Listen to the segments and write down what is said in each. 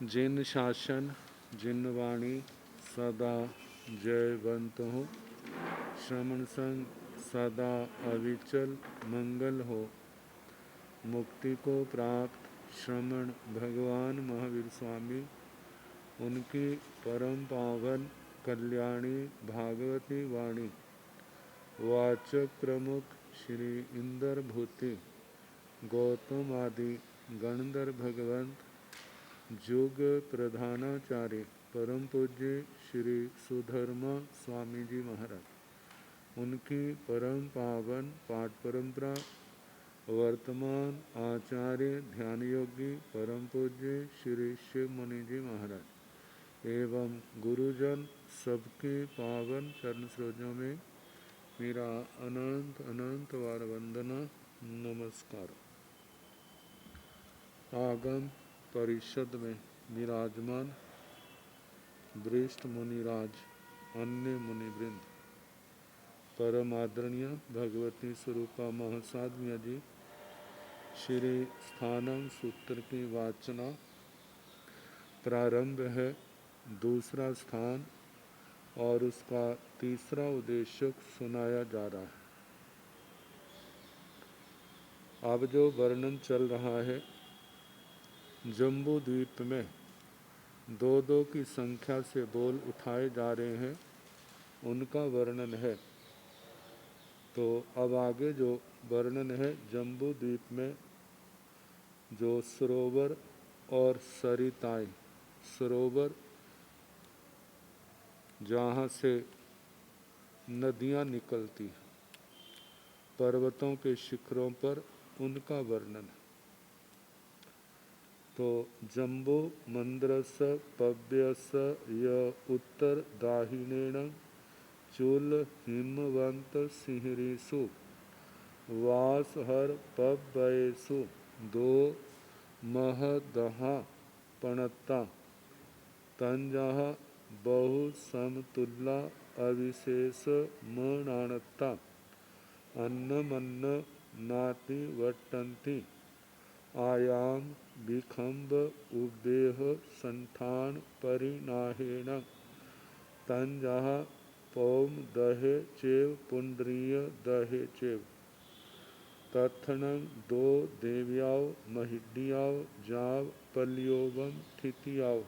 जिन शासन जिन वाणी सदा जयवंत हो, श्रमण संग सदा अविचल मंगल हो। मुक्ति को प्राप्त श्रमण भगवान महावीर स्वामी, उनकी परम पावन कल्याणी भागवती वाणी वाचक प्रमुख श्री इंद्र भूति गौतम आदि गणधर भगवंत जुग प्रधानाचार्य परम पूज्य श्री सुधर्मा स्वामी जी महाराज, उनकी परम पावन पाठ परंपरा वर्तमान आचार्य ध्यान योगी परम पूज्य श्री शिव मुनि जी महाराज एवं गुरुजन सबके पावन चरण सरोजों में मेरा अनंत अनंत वार वंदना नमस्कार। आगम परिषद में विराजमान वरिष्ठ मुनिराज, अन्य मुनिवृंद, परम आदरणीय भगवती स्वरूपा महासाध्विया जी, श्री स्थानम सूत्र की वाचना प्रारंभ है। दूसरा स्थान और उसका तीसरा उद्देश्य सुनाया जा रहा है। अब जो वर्णन चल रहा है, जम्बू द्वीप में दो दो की संख्या से बोल उठाए जा रहे हैं, उनका वर्णन है। तो अब आगे जो वर्णन है, जम्बू द्वीप में जो सरोवर और सरिताएं, सरोवर जहाँ से नदियाँ निकलती पर्वतों के शिखरों पर, उनका वर्णन है। तो जम्बो मंद्रस पव्यस य उत्तर दाहिनेण चूल हिमवंत सिंहरीसु वासहर पव्यसु दो महदहा पणता तंजह बहु समतुल्ला अविशेष मणानता अन्नमन्न नाति वट्टन्ति आयाम विखंब उदेह संठान परिणाहेण तंजः पौम दहे चेव पुंड्रीय दहे चेव तत्थनं दो देव्याव महिड्याव जाव पल्योवम ठितियाव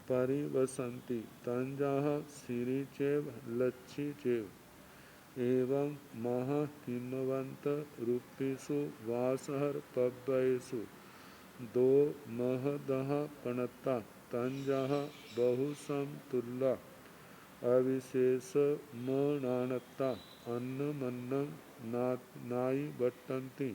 परिवसंति तंजः सिरी चेव लच्छी चेव एवं मह हिमवंत रूपीसु वासहर पव्यसु दो महदह पणता तंजः बहुसम तुल्ला अविशेष मणानता अन्नमन्नं नाई बट्टन्ति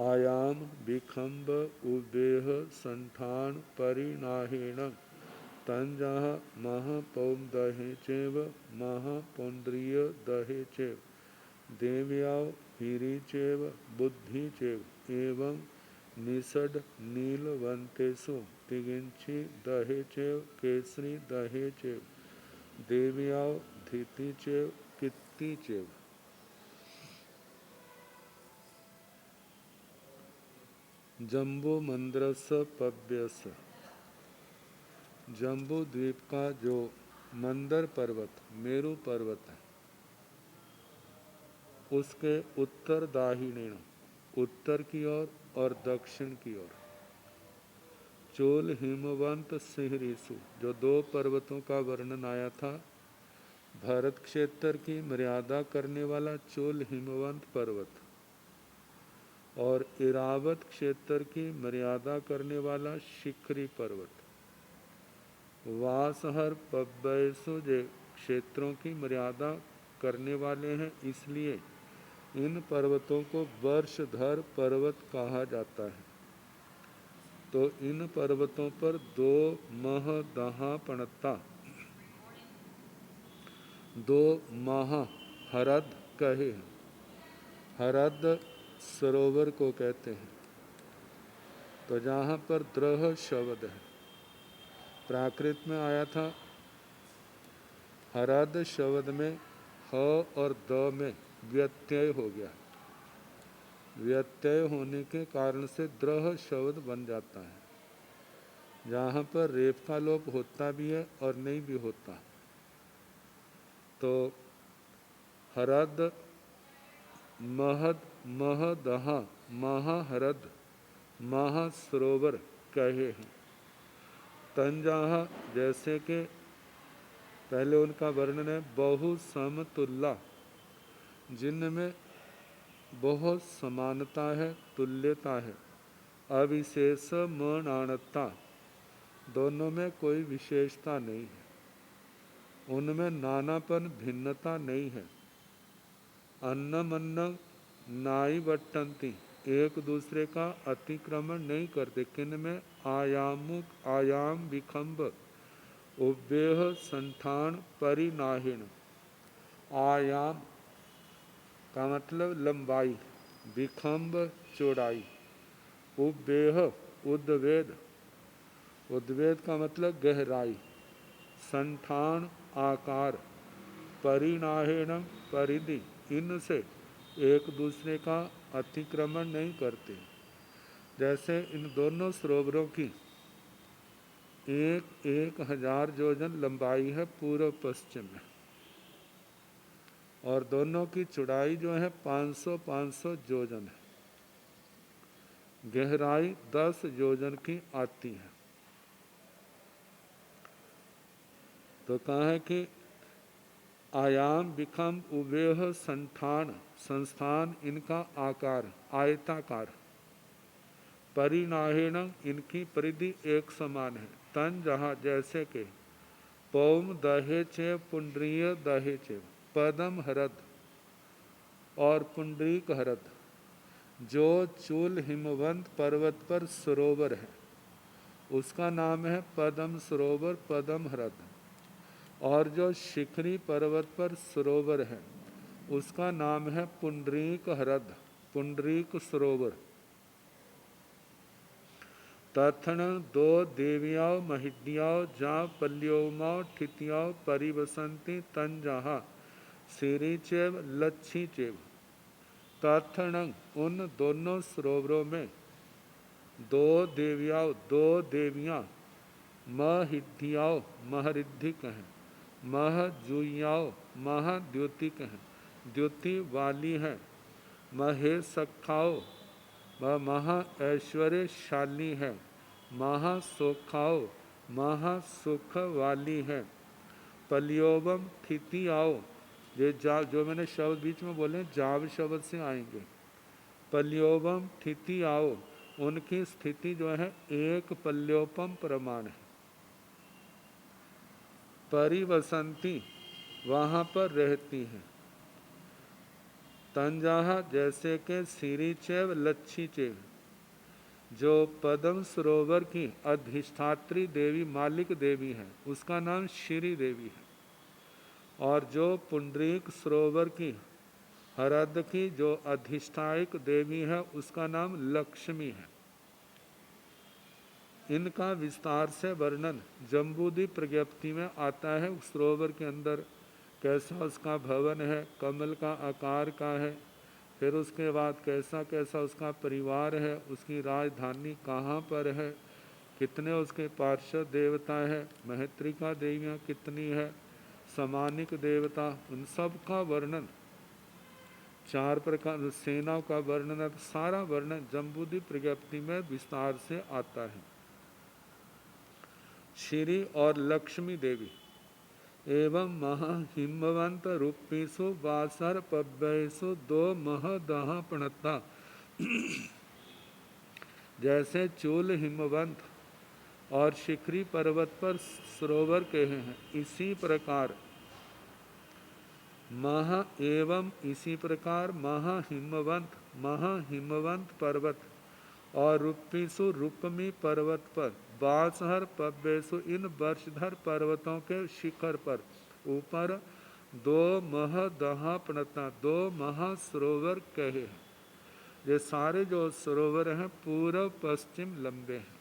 आयाम विखंब उदेह संठान परिणाहेण तंजः महापौम दहे चेव महापौंड्रीय दहे चेव देव्याव हीरी चेव बुद्धि चेव एवं निषड नीलवंतेषु तिगिंची दहे चेव केसरी दहे चेव देव्याव धीति चेव कित्ती चेव। जम्बो मंद्रस पव्यस, जम्बू द्वीप का जो मंदर पर्वत मेरू पर्वत है, उसके उत्तर दाहिने उत्तर की ओर और दक्षिण की ओर चोल हिमवंत सिंहरीसु, जो दो पर्वतों का वर्णन आया था, भारत क्षेत्र की मर्यादा करने वाला चोल हिमवंत पर्वत और इरावत क्षेत्र की मर्यादा करने वाला शिखरी पर्वत, वासहर पव्यसु जे क्षेत्रों की मर्यादा करने वाले हैं, इसलिए इन पर्वतों को वर्षधर पर्वत कहा जाता है। तो इन पर्वतों पर दो महदहा पणता, दो महा हरद कहे हैं, हरद सरोवर को कहते हैं। तो जहाँ पर द्रह शब्द है, प्राकृत में आया था, हरद शब्द में ह और द में व्यत्यय हो गया, व्यत्यय होने के कारण से द्रह शब्द बन जाता है, जहाँ पर रेफ का लोप होता भी है और नहीं भी होता। तो हरद महद महदह महाहरद महासरोवर कहे हैं। तंजाहा जैसे कि पहले उनका वर्णन है बहु समतुल्ला, जिनमें बहुत समानता है, तुल्यता है। अविशेष मणानता, दोनों में कोई विशेषता नहीं है, उनमें नानापन भिन्नता नहीं है। अन्नमन्न नाई वट्टंती, एक दूसरे का अतिक्रमण नहीं करते। किनमें आयाम विखंब उव्येह संठान परिनाहीन। आयाम का मतलब लंबाई, विखंब चौड़ाई, उव्येह उद्वेद, उद्वेद का मतलब गहराई, संठान आकार, परिनाहीन परिधि, इनसे एक दूसरे का अतिक्रमण नहीं करते। जैसे इन दोनों सरोवरों की 1000 योजन लंबाई है पूर्व पश्चिम में, और दोनों की चौड़ाई जो है 500 योजन है, गहराई 10 योजन की आती है। तो कहा है कि आयाम विखम उवेह संठान, संस्थान इनका आकार आयताकार, परिनाहीन इनकी परिधि एक समान है। तन जहाँ जैसे के पौम दहे चे पुंड्रीय दहे चे, पदम हरद और पुंडरीक हरद, जो चूल हिमवंत पर्वत पर सरोवर है उसका नाम है पदम सरोवर, पदम हरद। और जो शिखरी पर्वत पर सरोवर है उसका नाम है पुंडरीक हरद, पुंडरीक सरोवर। तथण दो देवियाओ महिड्याओ जहाँ पल्योमाओ ठितियाओ परिवसंती तन जहाँ सिरी चेव लच्छी चेव। तथण उन दोनों सरोवरों में दो देवियाओ, दो देवियाँ, महिड्याओ महरिद्धिक हैं, महजूयाओ महाद्योतिक हैं, द्योति वाली हैं, महेशखाओ वह महा ऐश्वर्यशाली है, महासोखाओ महासुख वाली है। पलियोबम ठिति आओ, ये जो मैंने शब्द बीच में बोले जाव शब्द से आएंगे। पल्योबम ठिति आओ, उनकी स्थिति जो है एक पल्योपम प्रमाण है। परिवसंती वहाँ पर रहती हैं। तंजाहा जैसे के सिरी चेव लच्छी चेव, जो पद्म सरोवर की अधिष्ठात्री देवी मालिक देवी है उसका नाम श्री देवी है। और जो पुंडरीक सरोवर की हरद की जो अधिष्ठायक देवी है उसका नाम लक्ष्मी है। इनका विस्तार से वर्णन जम्बूद्वीप प्रज्ञप्ति में आता है। सरोवर के अंदर कैसा उसका भवन है, कमल का आकार का है, फिर उसके बाद कैसा कैसा उसका परिवार है, उसकी राजधानी कहाँ पर है, कितने उसके पार्षद देवता है, महत्रिका देवियाँ कितनी है, समानिक देवता, उन सब का वर्णन, 4 प्रकार सेनाओं का वर्णन, सारा वर्णन जम्बूद्वीप प्रज्ञप्ति में विस्तार से आता है। श्री और लक्ष्मी देवी एवं महाहिमवंत रूपीसु वासर पव्यसु दो महदह प्रणता, जैसे चूल हिमवंत और शिखरी पर्वत पर सरोवर कहे हैं, इसी प्रकार इसी प्रकार महाहिमवंत पर्वत और रूपीसु रूपमी पर्वत पर, बासहर पव्यसु इन वर्षधर पर्वतों के शिखर पर ऊपर दो महदहा प्रणता, 2 महासरोवर कहे हैं। ये सारे जो सरोवर हैं पूर्व पश्चिम लंबे हैं।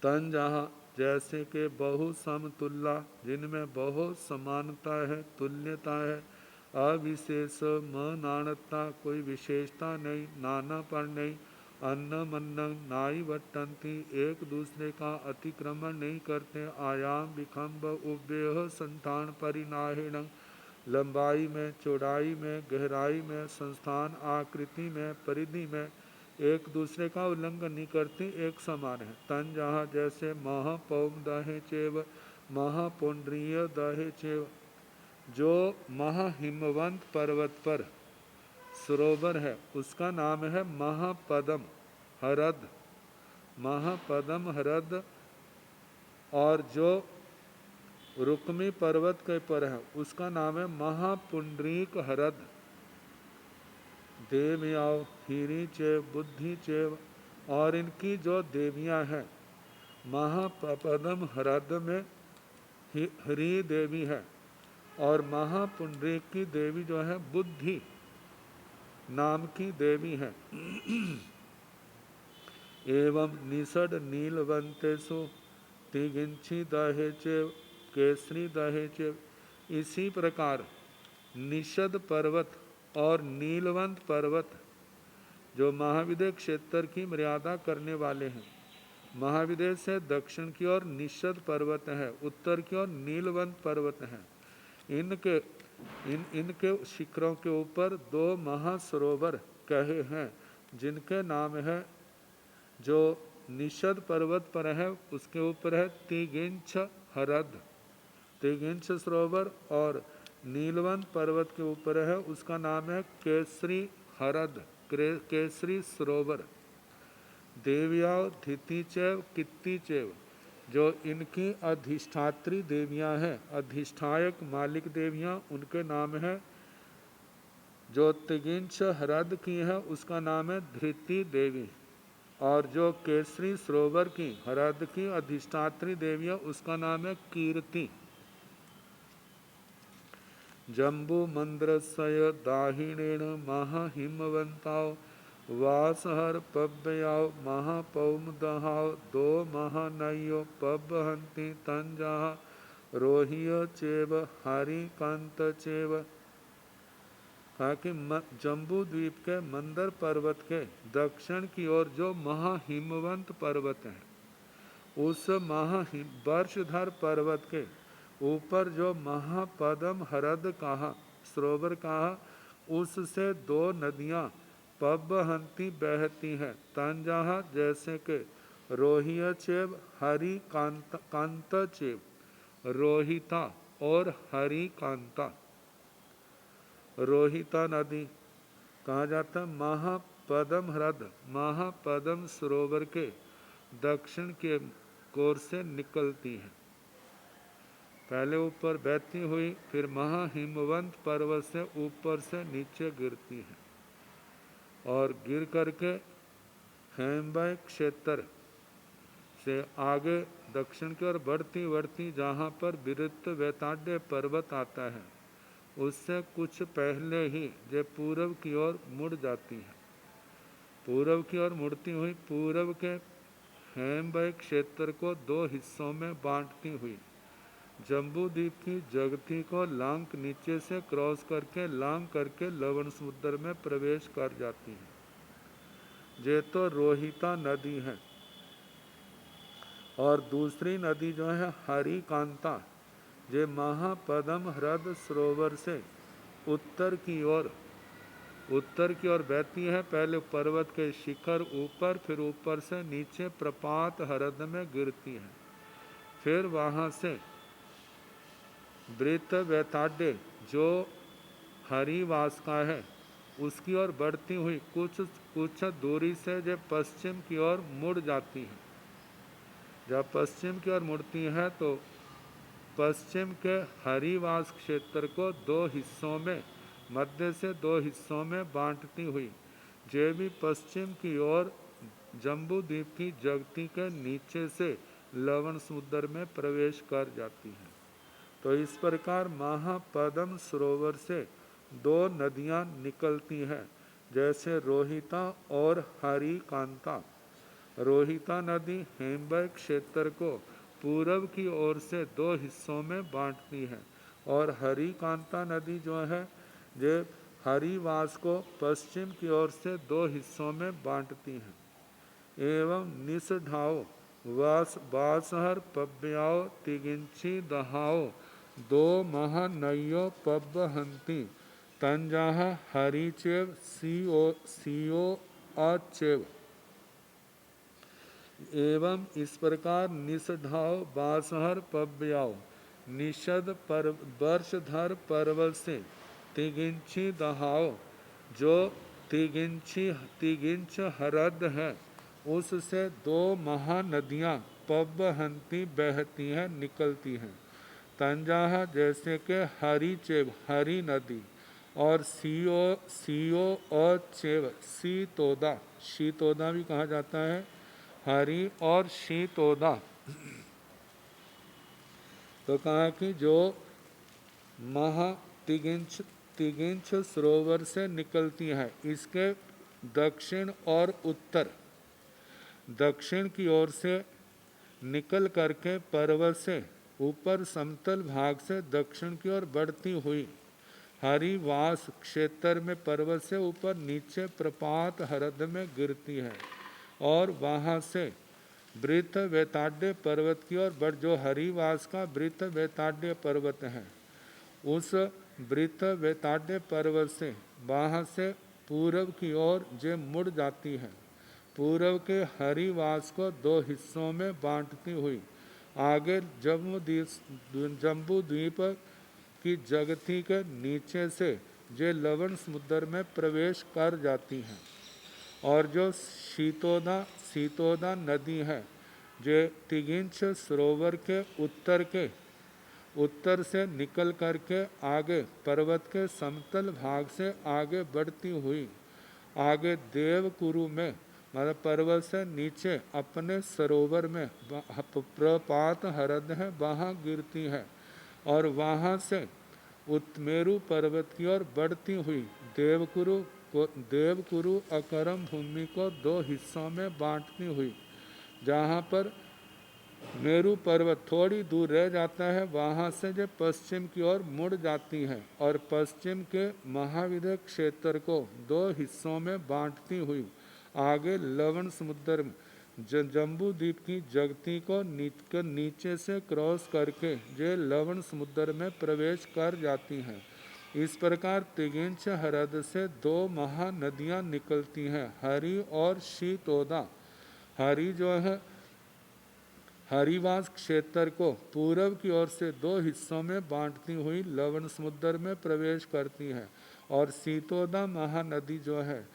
तन जहाँ जैसे के बहु समतुल्ला, जिनमें बहुत समानता है, तुल्यता है। अविशेष नानता, कोई विशेषता नहीं, नानापन नहीं, अन्न मन्न नाई वटंती, एक दूसरे का अतिक्रमण नहीं करते, आयाम विखंब उव्यय संतान परिनाहिण, लंबाई में, चौड़ाई में, गहराई में, संस्थान आकृति में, परिधि में एक दूसरे का उल्लंघन नहीं करती, एक समान है। तन जहाँ जैसे महापौम दहे चेव महापुंड्रीय दहे चेव, जो महाहिमवंत पर्वत पर सरोवर है उसका नाम है महापदम हरद, महापदम हरद। और जो रुक्मी पर्वत के पर है उसका नाम है महापुंडरीक हरद। देव्याओ हीरी चेव बुद्धि चेव, और इनकी जो देवियां हैं महापदम हरद में हरी देवी है, और महापुंडरीक की देवी जो है बुद्धि नाम की देवी है। एवं निषड नीलवंतेषु तिगिंची दहे चेव केसरी दहे चेव, इसी प्रकार निषद पर्वत और नीलवंत पर्वत जो महाविदेह क्षेत्र की मर्यादा करने वाले हैं, महाविदेह से दक्षिण की ओर निषद पर्वत है, उत्तर की ओर नीलवंत पर्वत है। इनके शिखरों के ऊपर दो महासरोवर कहे हैं, जिनके नाम है, जो निषद पर्वत पर है उसके ऊपर है तिगिंछ हरद, तिगिंछ सरोवर, और नीलवंत पर्वत के ऊपर है उसका नाम है केसरी हरद, केसरी सरोवर। देविया धिति चैव कित्ती चैव, जो इनकी अधिष्ठात्री देवियां हैं, अधिष्ठायक मालिक देवियां, उनके नाम है, जो तिगिंछ हरद की है उसका नाम है धृति देवी, और जो केसरी सरोवर की हरद की अधिष्ठात्री देवियां उसका नाम है कीर्ति। जम्बू मंद्रसय दाहिणेन महाहिमवंताओ, वासहर पव्ययाओ महापौम दहाओ, दो महानयो पव्वहंती तंजहा, रोहिय चेव हरिकांत चेव। कहा कि जम्बू द्वीप के मंदर पर्वत के दक्षिण की ओर जो महाहिमवंत पर्वत है, उस वर्षधर पर्वत के ऊपर जो महापदम हरद कहा सरोवर कहा, उससे दो नदियां पव्वहंती बहती हैं, तंजहा जैसे के रोहिय चेव हरि कांत चेव, रोहिता और हरि कांता। रोहिता नदी कहा जाता है महापदम हृद, महापदम सरोवर के दक्षिण के कोर से निकलती है, पहले ऊपर बहती हुई फिर महाहिमवंत पर्वत से ऊपर से नीचे गिरती है, और गिर करके हेमबय क्षेत्र से आगे दक्षिण की ओर बढ़ती बढ़ती जहाँ पर विरुद्ध वैताड्य पर्वत आता है उससे कुछ पहले ही जो पूर्व की ओर मुड़ जाती है, पूर्व की ओर मुड़ती हुई पूर्व के हेमबय क्षेत्र को दो हिस्सों में बांटती हुई जम्बू द्वीप की जगती को लांग नीचे से क्रॉस करके लांग करके लवण समुद्र में प्रवेश कर जाती है। ये तो रोहिता नदी है, और दूसरी नदी जो है हरिकांता, ये महापदम हृद सरोवर से उत्तर की ओर बहती है, पहले पर्वत के शिखर ऊपर, फिर ऊपर से नीचे प्रपात हृद में गिरती है, फिर वहाँ से वृत्त वैताड्य जो हरिवास का है उसकी ओर बढ़ती हुई कुछ दूरी से जब पश्चिम की ओर मुड़ जाती है। जब पश्चिम की ओर मुड़ती है तो पश्चिम के हरिवास क्षेत्र को दो हिस्सों में, मध्य से दो हिस्सों में बांटती हुई जे भी पश्चिम की ओर जम्बू द्वीप की जगती के नीचे से लवण समुद्र में प्रवेश कर जाती है। तो इस प्रकार महापदम सरोवर से दो नदियां निकलती हैं, जैसे रोहिता और हरिकांता। रोहिता नदी हेमबय क्षेत्र को पूर्व की ओर से दो हिस्सों में बांटती है, और हरिकांता नदी जो है जो हरिवास को पश्चिम की ओर से 2 हिस्सों में बांटती हैं। एवं निसढाओ वासहर पब्याओ तिगिंची दहाओ 2 महानयो पब्बहंती तंजाह हरिचेव सीओ अचेव। एवं इस प्रकार निसढाओ बासहर पब्याओ निषद वर्षधर पर्वत से तिगिंची दहाओ जो तिगिंच हरद है उससे 2 महानदियाँ पब्बहंती बहती हैं निकलती हैं। तंजाह जैसे के हरिचेव हरि नदी और सीओ अचेव सीतोदा शीतोदा भी कहा जाता है हरि और शीतोदा। तो कहा कि जो तिगिंछ सरोवर से निकलती है इसके दक्षिण और उत्तर दक्षिण की ओर से निकल करके पर्वत से ऊपर समतल भाग से दक्षिण की ओर बढ़ती हुई हरिवास क्षेत्र में पर्वत से ऊपर नीचे प्रपात हरद में गिरती है और वहाँ से वृत्त वेताड्य पर्वत की ओर बढ़ जो हरिवास का वृत्त वेताड्य पर्वत है उस वृत्त वेताड्य पर्वत से वहाँ से पूर्व की ओर जे मुड़ जाती है। पूर्व के हरिवास को 2 हिस्सों में बांटती हुई आगे जम्बू द्वीप की जगती के नीचे से जे लवण समुद्र में प्रवेश कर जाती हैं और जो सीतोदा नदी है जो तिगिंछ सरोवर के उत्तर से निकल करके आगे पर्वत के समतल भाग से आगे बढ़ती हुई आगे देवकुरु में मतलब पर्वत से नीचे अपने सरोवर में प्रपात हरद है वहाँ गिरती है और वहाँ से उत्मेरु पर्वत की ओर बढ़ती हुई देवकुरु अकरम भूमि को 2 हिस्सों में बांटती हुई जहाँ पर मेरु पर्वत थोड़ी दूर रह जाता है वहाँ से जो पश्चिम की ओर मुड़ जाती है और पश्चिम के महाविद्य क्षेत्र को 2 हिस्सों में बांटती हुई आगे लवण समुद्र में जम्बू द्वीप की जगती को नीचे से क्रॉस करके जे लवण समुद्र में प्रवेश कर जाती हैं। इस प्रकार तिगिंछ हरद से 2 महानदियाँ निकलती हैं हरि और शीतोदा। हरि जो है हरिवास क्षेत्र को पूर्व की ओर से 2 हिस्सों में बांटती हुई लवण समुद्र में प्रवेश करती है और सीतोदा महानदी जो है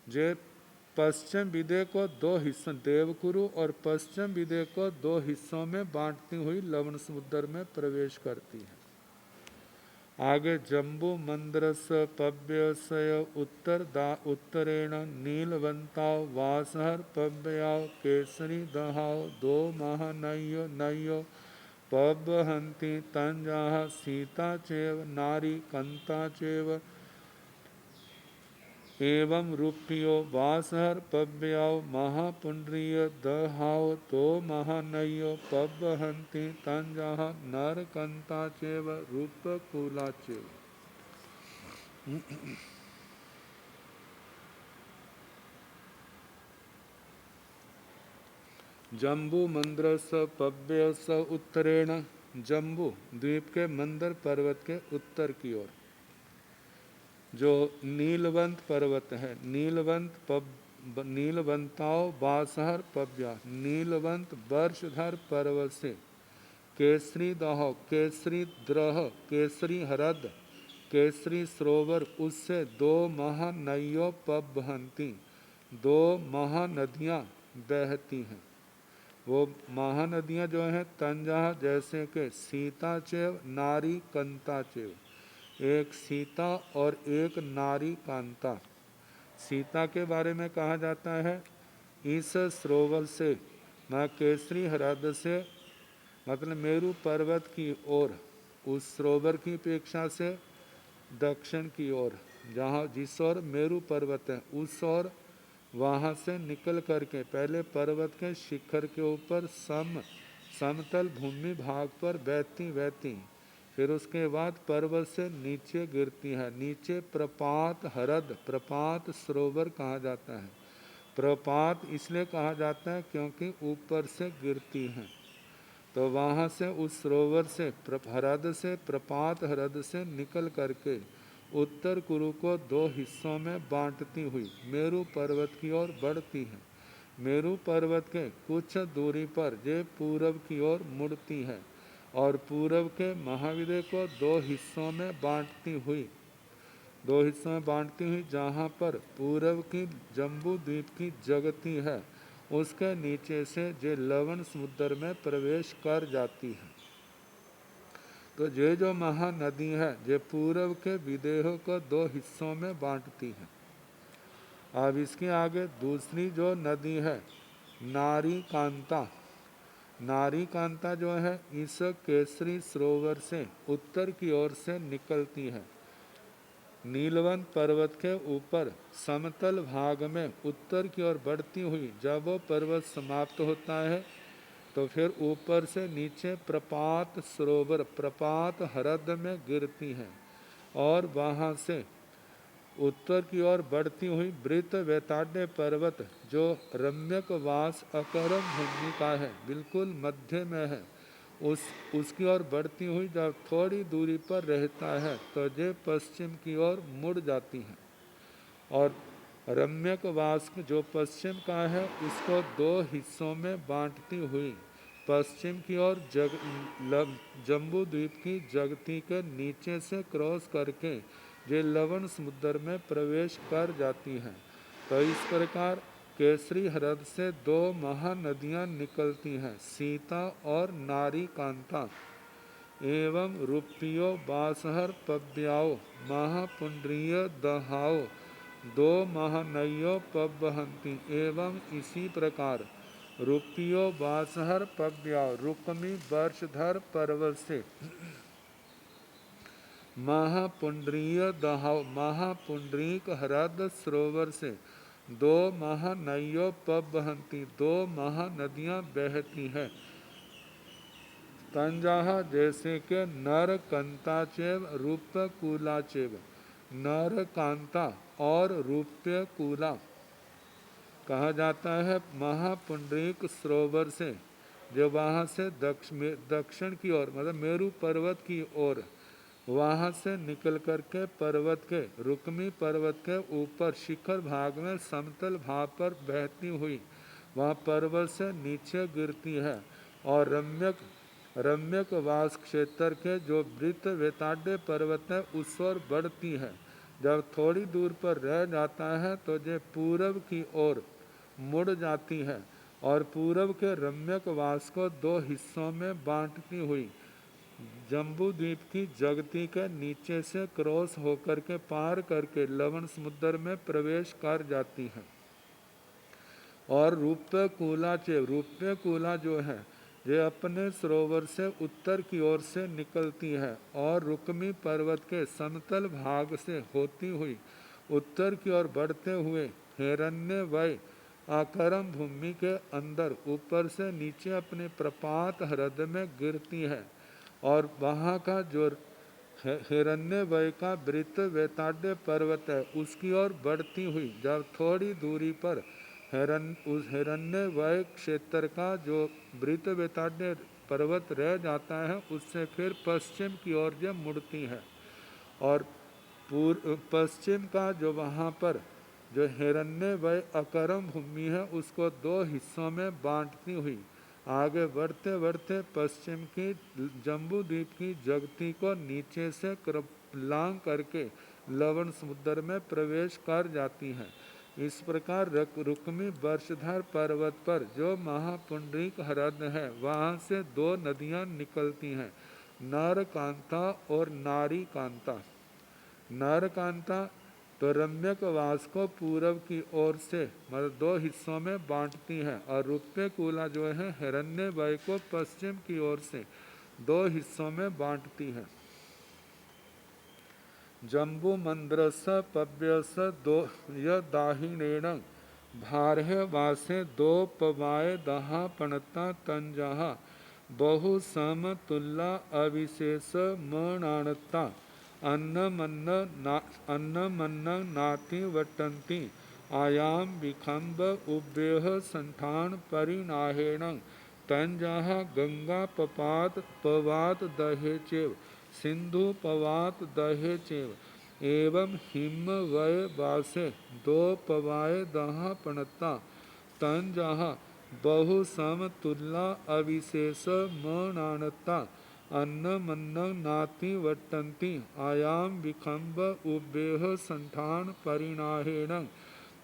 जे पश्चिम विदय को 2 हिस्सों देवकुरु और पश्चिम विदय को 2 हिस्सों में बांटती हुई लवण समुद्र में प्रवेश करती है। आगे जम्बू मंद्रस पव्यसय उत्तरेण नीलवंताओ वासहर पव्याओ केसरी दहाओ 2 महानयो पब्बहंती तंजाह सीता चेव नारी कंता चेव। एवं रूपियो वासहर पव्याओ महापुंड्रीय दहाओ 2 महानयो पब्बहंती तंजाह नरकंता चेव रूपकुला चेव। जम्बू मंद्रस पव्यस उत्तरेण जम्बू द्वीप के मंदर पर्वत के उत्तर की ओर जो नीलवंत पर्वत है नीलवंताओ बासहर पव्या नीलवंत वर्षधर पर्वत से केसरी दह केसरी द्रह केसरी हरद केसरी सरोवर उससे 2 महानयो पब्बहंती 2 महानदियाँ बहती हैं। वो महानदियाँ जो हैं तंजाह जैसे के सीता चेव नारी कंता चेव एक सीता और एक नारी कांता। सीता के बारे में कहा जाता है इस सरोवर से माँ केसरी हरद से मतलब मेरु पर्वत की ओर उस सरोवर की अपेक्षा से दक्षिण की ओर जहाँ जिस ओर मेरु पर्वत है उस ओर वहाँ से निकल करके पहले पर्वत के शिखर के ऊपर समतल भूमि भाग पर बहती फिर उसके बाद पर्वत से नीचे गिरती है। नीचे प्रपात हरद, प्रपात सरोवर कहा जाता है। प्रपात इसलिए कहा जाता है क्योंकि ऊपर से गिरती हैं। तो वहाँ से उस सरोवर से हरद से प्रपात हरद से निकल करके उत्तर कुरु को दो हिस्सों में बांटती हुई मेरु पर्वत की ओर बढ़ती है। मेरु पर्वत के कुछ दूरी पर ये पूरब की ओर मुड़ती है और पूरब के महाविदय को दो हिस्सों में बांटती हुई जहाँ पर पूरब की जम्बू द्वीप की जगती है, उसके नीचे से ये लवण समुद्र में प्रवेश कर जाती है। तो ये जो महानदी है ये पूरब के विदेहों को दो हिस्सों में बांटती है। अब इसके आगे दूसरी जो नदी है नारी कांता, नारी कांता जो है इस केसरी सरोवर से उत्तर की ओर से निकलती है। नीलवंत पर्वत के ऊपर समतल भाग में उत्तर की ओर बढ़ती हुई जब वो पर्वत समाप्त होता है तो फिर ऊपर से नीचे प्रपात सरोवर प्रपात हरद में गिरती है और वहाँ से उत्तर की ओर बढ़ती हुई वृत्त वेताड्य पर्वत जो रम्यक वास अकरम भूमि का है, बिल्कुल मध्य में है, उसकी ओर बढ़ती हुई जब थोड़ी दूरी पर रहता है तो ये पश्चिम की ओर मुड़ जाती है। और रम्यक वास जो पश्चिम का है उसको दो हिस्सों में बांटती हुई पश्चिम की ओर जम्बू द्वीप की जगती के नीचे से क्रॉस करके ये लवण समुद्र में प्रवेश कर जाती हैं। तो इस प्रकार केसरी हृद से दो महानदियाँ निकलती हैं, सीता और नारी कांता। एवं रूपियो बासहर पव्याओ महापुंड्रीय दहाओ दो महानयो पवहंती। एवं इसी प्रकार रूपियो बासहर पव्याओ रुक्मी वर्षधर पर्वत से महापुंड्रीय दहाओ महापुंडरीक हृद सरोवर से दो महानयो पवहंती, दो महानदियाँ बहती हैं। तंजाहा जैसे के नर कंताचेव रूप्य कूलाचेव, नर कांता और रूप्य कूला कहा जाता है महापुंडरीक सरोवर से जो वहाँ से दक्षिण की ओर मतलब मेरु पर्वत की ओर वहाँ से निकल करके पर्वत के रुक्मी पर्वत के ऊपर शिखर भाग में समतल भाग पर बहती हुई वहाँ पर्वत से नीचे गिरती है और रम्यक वास क्षेत्र के जो वृत्त वेताड्य पर्वत है उस ओर बढ़ती है। जब थोड़ी दूर पर रह जाता है तो ये पूरब की ओर मुड़ जाती है और पूरब के रम्यक वास को दो हिस्सों में बांटती हुई जम्बू द्वीप की जगती के नीचे से क्रॉस होकर के पार करके लवण समुद्र में प्रवेश कर जाती है। और रूप्य कूला जो है ये अपने सरोवर से उत्तर की ओर से निकलती है और रुक्मी पर्वत के समतल भाग से होती हुई उत्तर की ओर बढ़ते हुए हिरण्यवय आकरम भूमि के अंदर ऊपर से नीचे अपने प्रपात हृदय में गिरती है और वहाँ का जो हिरण्यवय का वृत्त वेताड्य पर्वत है उसकी ओर बढ़ती हुई जब थोड़ी दूरी पर उस हिरण्यवय क्षेत्र का जो वृत्त वेताड्य पर्वत रह जाता है उससे फिर पश्चिम की ओर जब मुड़ती है और पश्चिम का जो वहाँ पर जो हिरण्यवय अकरम भूमि है उसको दो हिस्सों में बांटती हुई आगे बढ़ते बढ़ते पश्चिम की जम्बू द्वीप की जगती को नीचे से लांग करके लवण समुद्र में प्रवेश कर जाती है। इस प्रकार रुक्मी वर्षधर पर्वत पर जो महापुंडरीक हृद है वहाँ से दो नदियाँ निकलती हैं, नरकांता और नारी कांता। नरकांता तो रम्यक वास को पूरब की ओर से मतलब दो हिस्सों में बांटती है और रूप्य कूला जो है हिरण्यवय को पश्चिम की ओर से दो हिस्सों में बांटती है। जम्बू मंद्रस पव्यस दो दाहिनेण भारह वासे दो पवाय दहा पणता तंजहा बहु समतुल्ला अविशेष मणानता अन्नमन्न नाति वटंती आयाम विखंब उभ्यः संठान परिणाहेण तंजाह गंगा पवात दहे चेव सिंधु पवात दहे चेव एवं हिम वय वासे दो पवाय दहा पणता तंजाह बहु समतुल्ला अविशेष मणानता अन्नमन्न नाति वटंती आयाम विखंब उभ्यः संठान परिणाहेण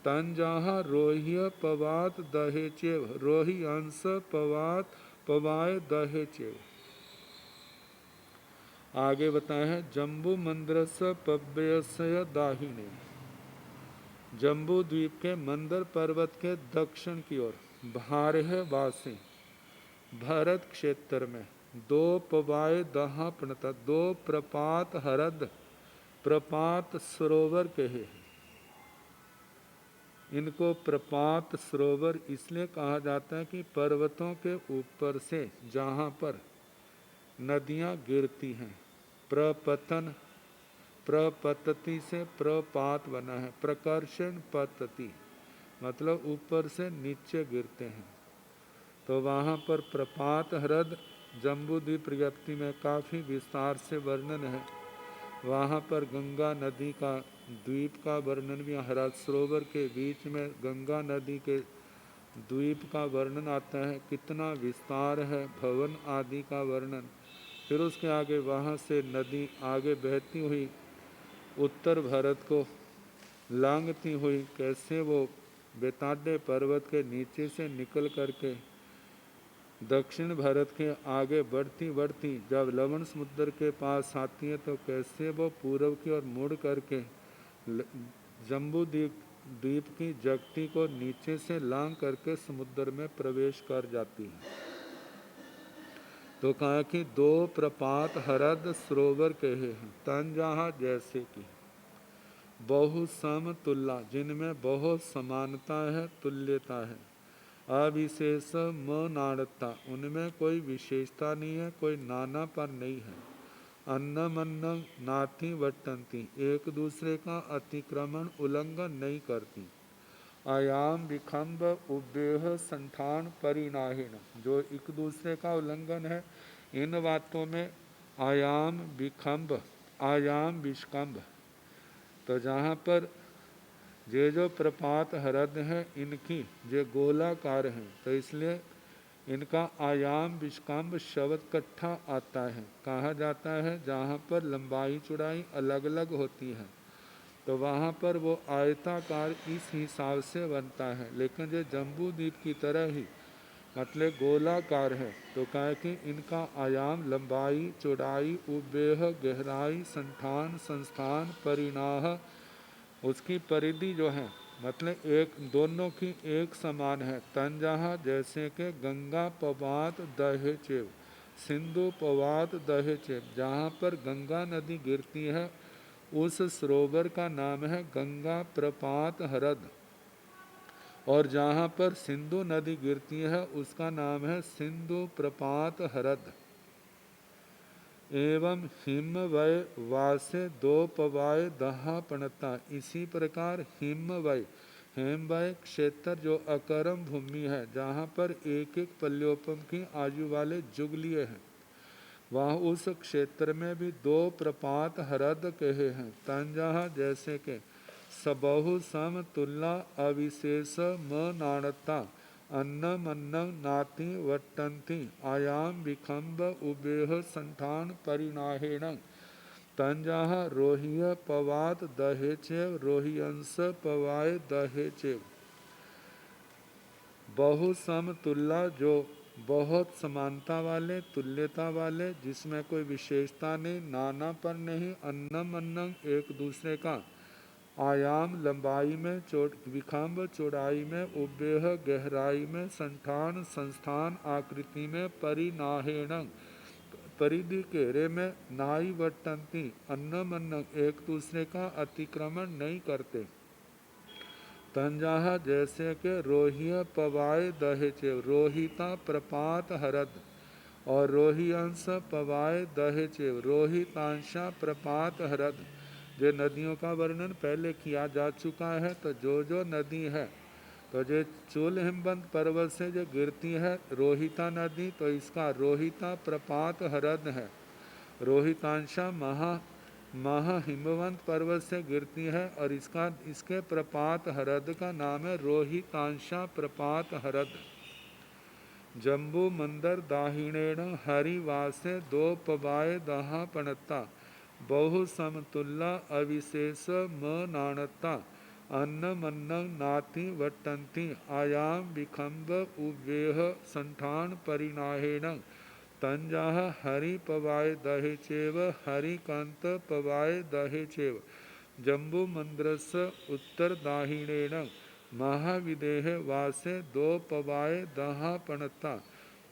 तंजाह रोह्य पवात दहे चेव रोहि अंश पवात पवाय दहे चेव। आगे बताए हैं जम्बू मंदरस पव्यस्य दाहिने। जम्बू द्वीप के मंदर पर्वत के दक्षिण की ओर भारह वासी भरत क्षेत्र में दो पवाय दहा प्रणता दो प्रपात हरद प्रपात सरोवर कहे। इनको प्रपात सरोवर इसलिए कहा जाता है कि पर्वतों के ऊपर से जहाँ पर नदियाँ गिरती हैं प्रपतन प्रपतति से प्रपात बना है प्रकर्षण पतति मतलब ऊपर से नीचे गिरते हैं तो वहाँ पर प्रपात हृद जम्बूद्वीप प्रज्ञप्ति में काफ़ी विस्तार से वर्णन है। वहाँ पर गंगा नदी का द्वीप का वर्णन भी हरद सरोवर के बीच में गंगा नदी के द्वीप का वर्णन आता है कितना विस्तार है भवन आदि का वर्णन। फिर उसके आगे वहाँ से नदी आगे बहती हुई उत्तर भारत को लांघती हुई कैसे वो बेताड्य पर्वत के नीचे से निकल करके दक्षिण भारत के आगे बढ़ती बढ़ती जब लवण समुद्र के पास आती है तो कैसे वो पूर्व की ओर मुड़ करके जम्बू द्वीप की जगती को नीचे से लांघ करके समुद्र में प्रवेश कर जाती है। तो कहा कि दो प्रपात हरद सरोवर कहे हैं तंजाहा जैसे कि बहु समतुल्ला जिनमें बहुत समानता है तुल्यता है अविशेष मनाड़ता उनमें कोई विशेषता नहीं है कोई नानापन नहीं है अन्नमन्न नाथी वटंती एक दूसरे का अतिक्रमण उल्लंघन नहीं करती आयाम विखंब उभ्यः संठान परिणाहीन जो एक दूसरे का उल्लंघन है इन बातों में आयाम विखंब आयाम विष्कंभ। तो जहाँ पर ये जो प्रपात हरद हैं इनकी जो गोलाकार हैं तो इसलिए इनका आयाम विष्कंभ शब्द इकट्ठा आता है। कहा जाता है जहाँ पर लंबाई चौड़ाई अलग अलग होती है तो वहाँ पर वो आयताकार इस हिसाब से बनता है लेकिन जो जम्बू द्वीप की तरह ही मतलब गोलाकार है तो कहा कि इनका आयाम लंबाई चौड़ाई उबेह गहराई संठान संस्थान परिणाह उसकी परिधि जो है मतलब एक दोनों की एक समान है तंजहा जैसे कि गंगा पवात दहेचेव सिंधु पवात दहेचेव जहाँ पर गंगा नदी गिरती है उस सरोवर का नाम है गंगा प्रपात हरद और जहाँ पर सिंधु नदी गिरती है उसका नाम है सिंधु प्रपात हरद। एवं हिम वय वासे दो पवाय दहा पणता इसी प्रकार हिम वय हेमवय क्षेत्र जो अकरम भूमि है जहाँ पर एक एक पल्योपम की आयु वाले जुगलिए हैं वहाँ उस क्षेत्र में भी दो प्रपात हरद कहे हैं तंजहा जैसे के सबहु समतुल्ला अविशेष मनाणता अन्नमन्न नाति वटंती आयाम विखंब उबेह संठान परिणाहेण तंजाह रोह्य पवात दहेचेव रोहियंस पवाय दहेचेव। बहु समतुल्ला जो बहुत समानता वाले तुल्यता वाले जिसमें कोई विशेषता नहीं नानापन नहीं अन्नम अन्नम एक दूसरे का आयाम लंबाई में विखंब चौड़ाई में उबेह गहराई में संठान संस्थान आकृति में परिनाहेण परिधि घेरे में नाई वटंती अन्नम अन्नम एक दूसरे का अतिक्रमण नहीं करते तंजाहा जैसे के रोहिय पवाय दहेचे रोहिता प्रपात हरद और रोही अंश पवाए दहे चेव रोहितांशा प्रपात हृद। जो नदियों का वर्णन पहले किया जा चुका है। तो जो नदी है तो जो चूल हिमवंत पर्वत से जो गिरती है रोहिता नदी, तो इसका रोहिता प्रपात हृद है। रोहितांशा महा हिमवंत पर्वत से गिरती है और इसके प्रपात हृद का नाम है रोहितांशा प्रपात हृद। जम्बू मंदर दाहिणेण हरिवासे दो पवाए दहा पणता बहु समतुल्ला अविशेष म नाणता अन्न मन्न नाति वट्टन्ति आयाम विखंब उव्वेह संठान परिणाहेण तंजाह हरि पवाए दहे चेव हरिकांत पवाए दहे चेव जम्बू मंद्रस उत्तर दाहिणेण महाविदेह वासे दो पवाए दहा पणता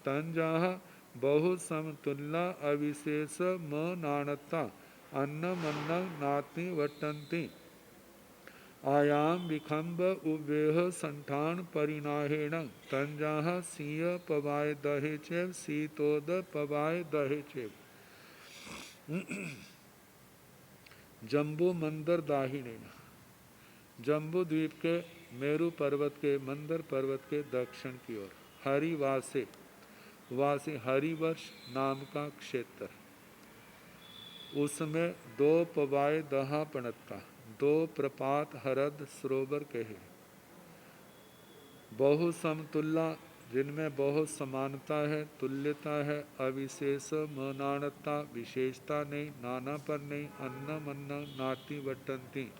तंजाह बहु समतुल्ला अविशेष म नाणता अन्न मन्न नाति वट्टन्ति आयाम विखंब उव्वेह संठान परिणाहेण तंजाह सीय पवाए दहे चेव सीतोद पवाए दहे चेव। जम्बू मंदर दाहिणेण जम्बू द्वीप के मेरू पर्वत के मंदर पर्वत के दक्षिण की ओर हरिवासे वासे हरिवर्ष नाम का क्षेत्र, उसमें दो पवाए दहा पणत्ता दो प्रपात हरद सरोवर कहे। बहु समतुल्ला जिनमें बहुत समानता है, तुल्यता है, अविशेष मनानता विशेषता नहीं, नानापन नहीं, अन्न मन्न नाति वट्टन्ति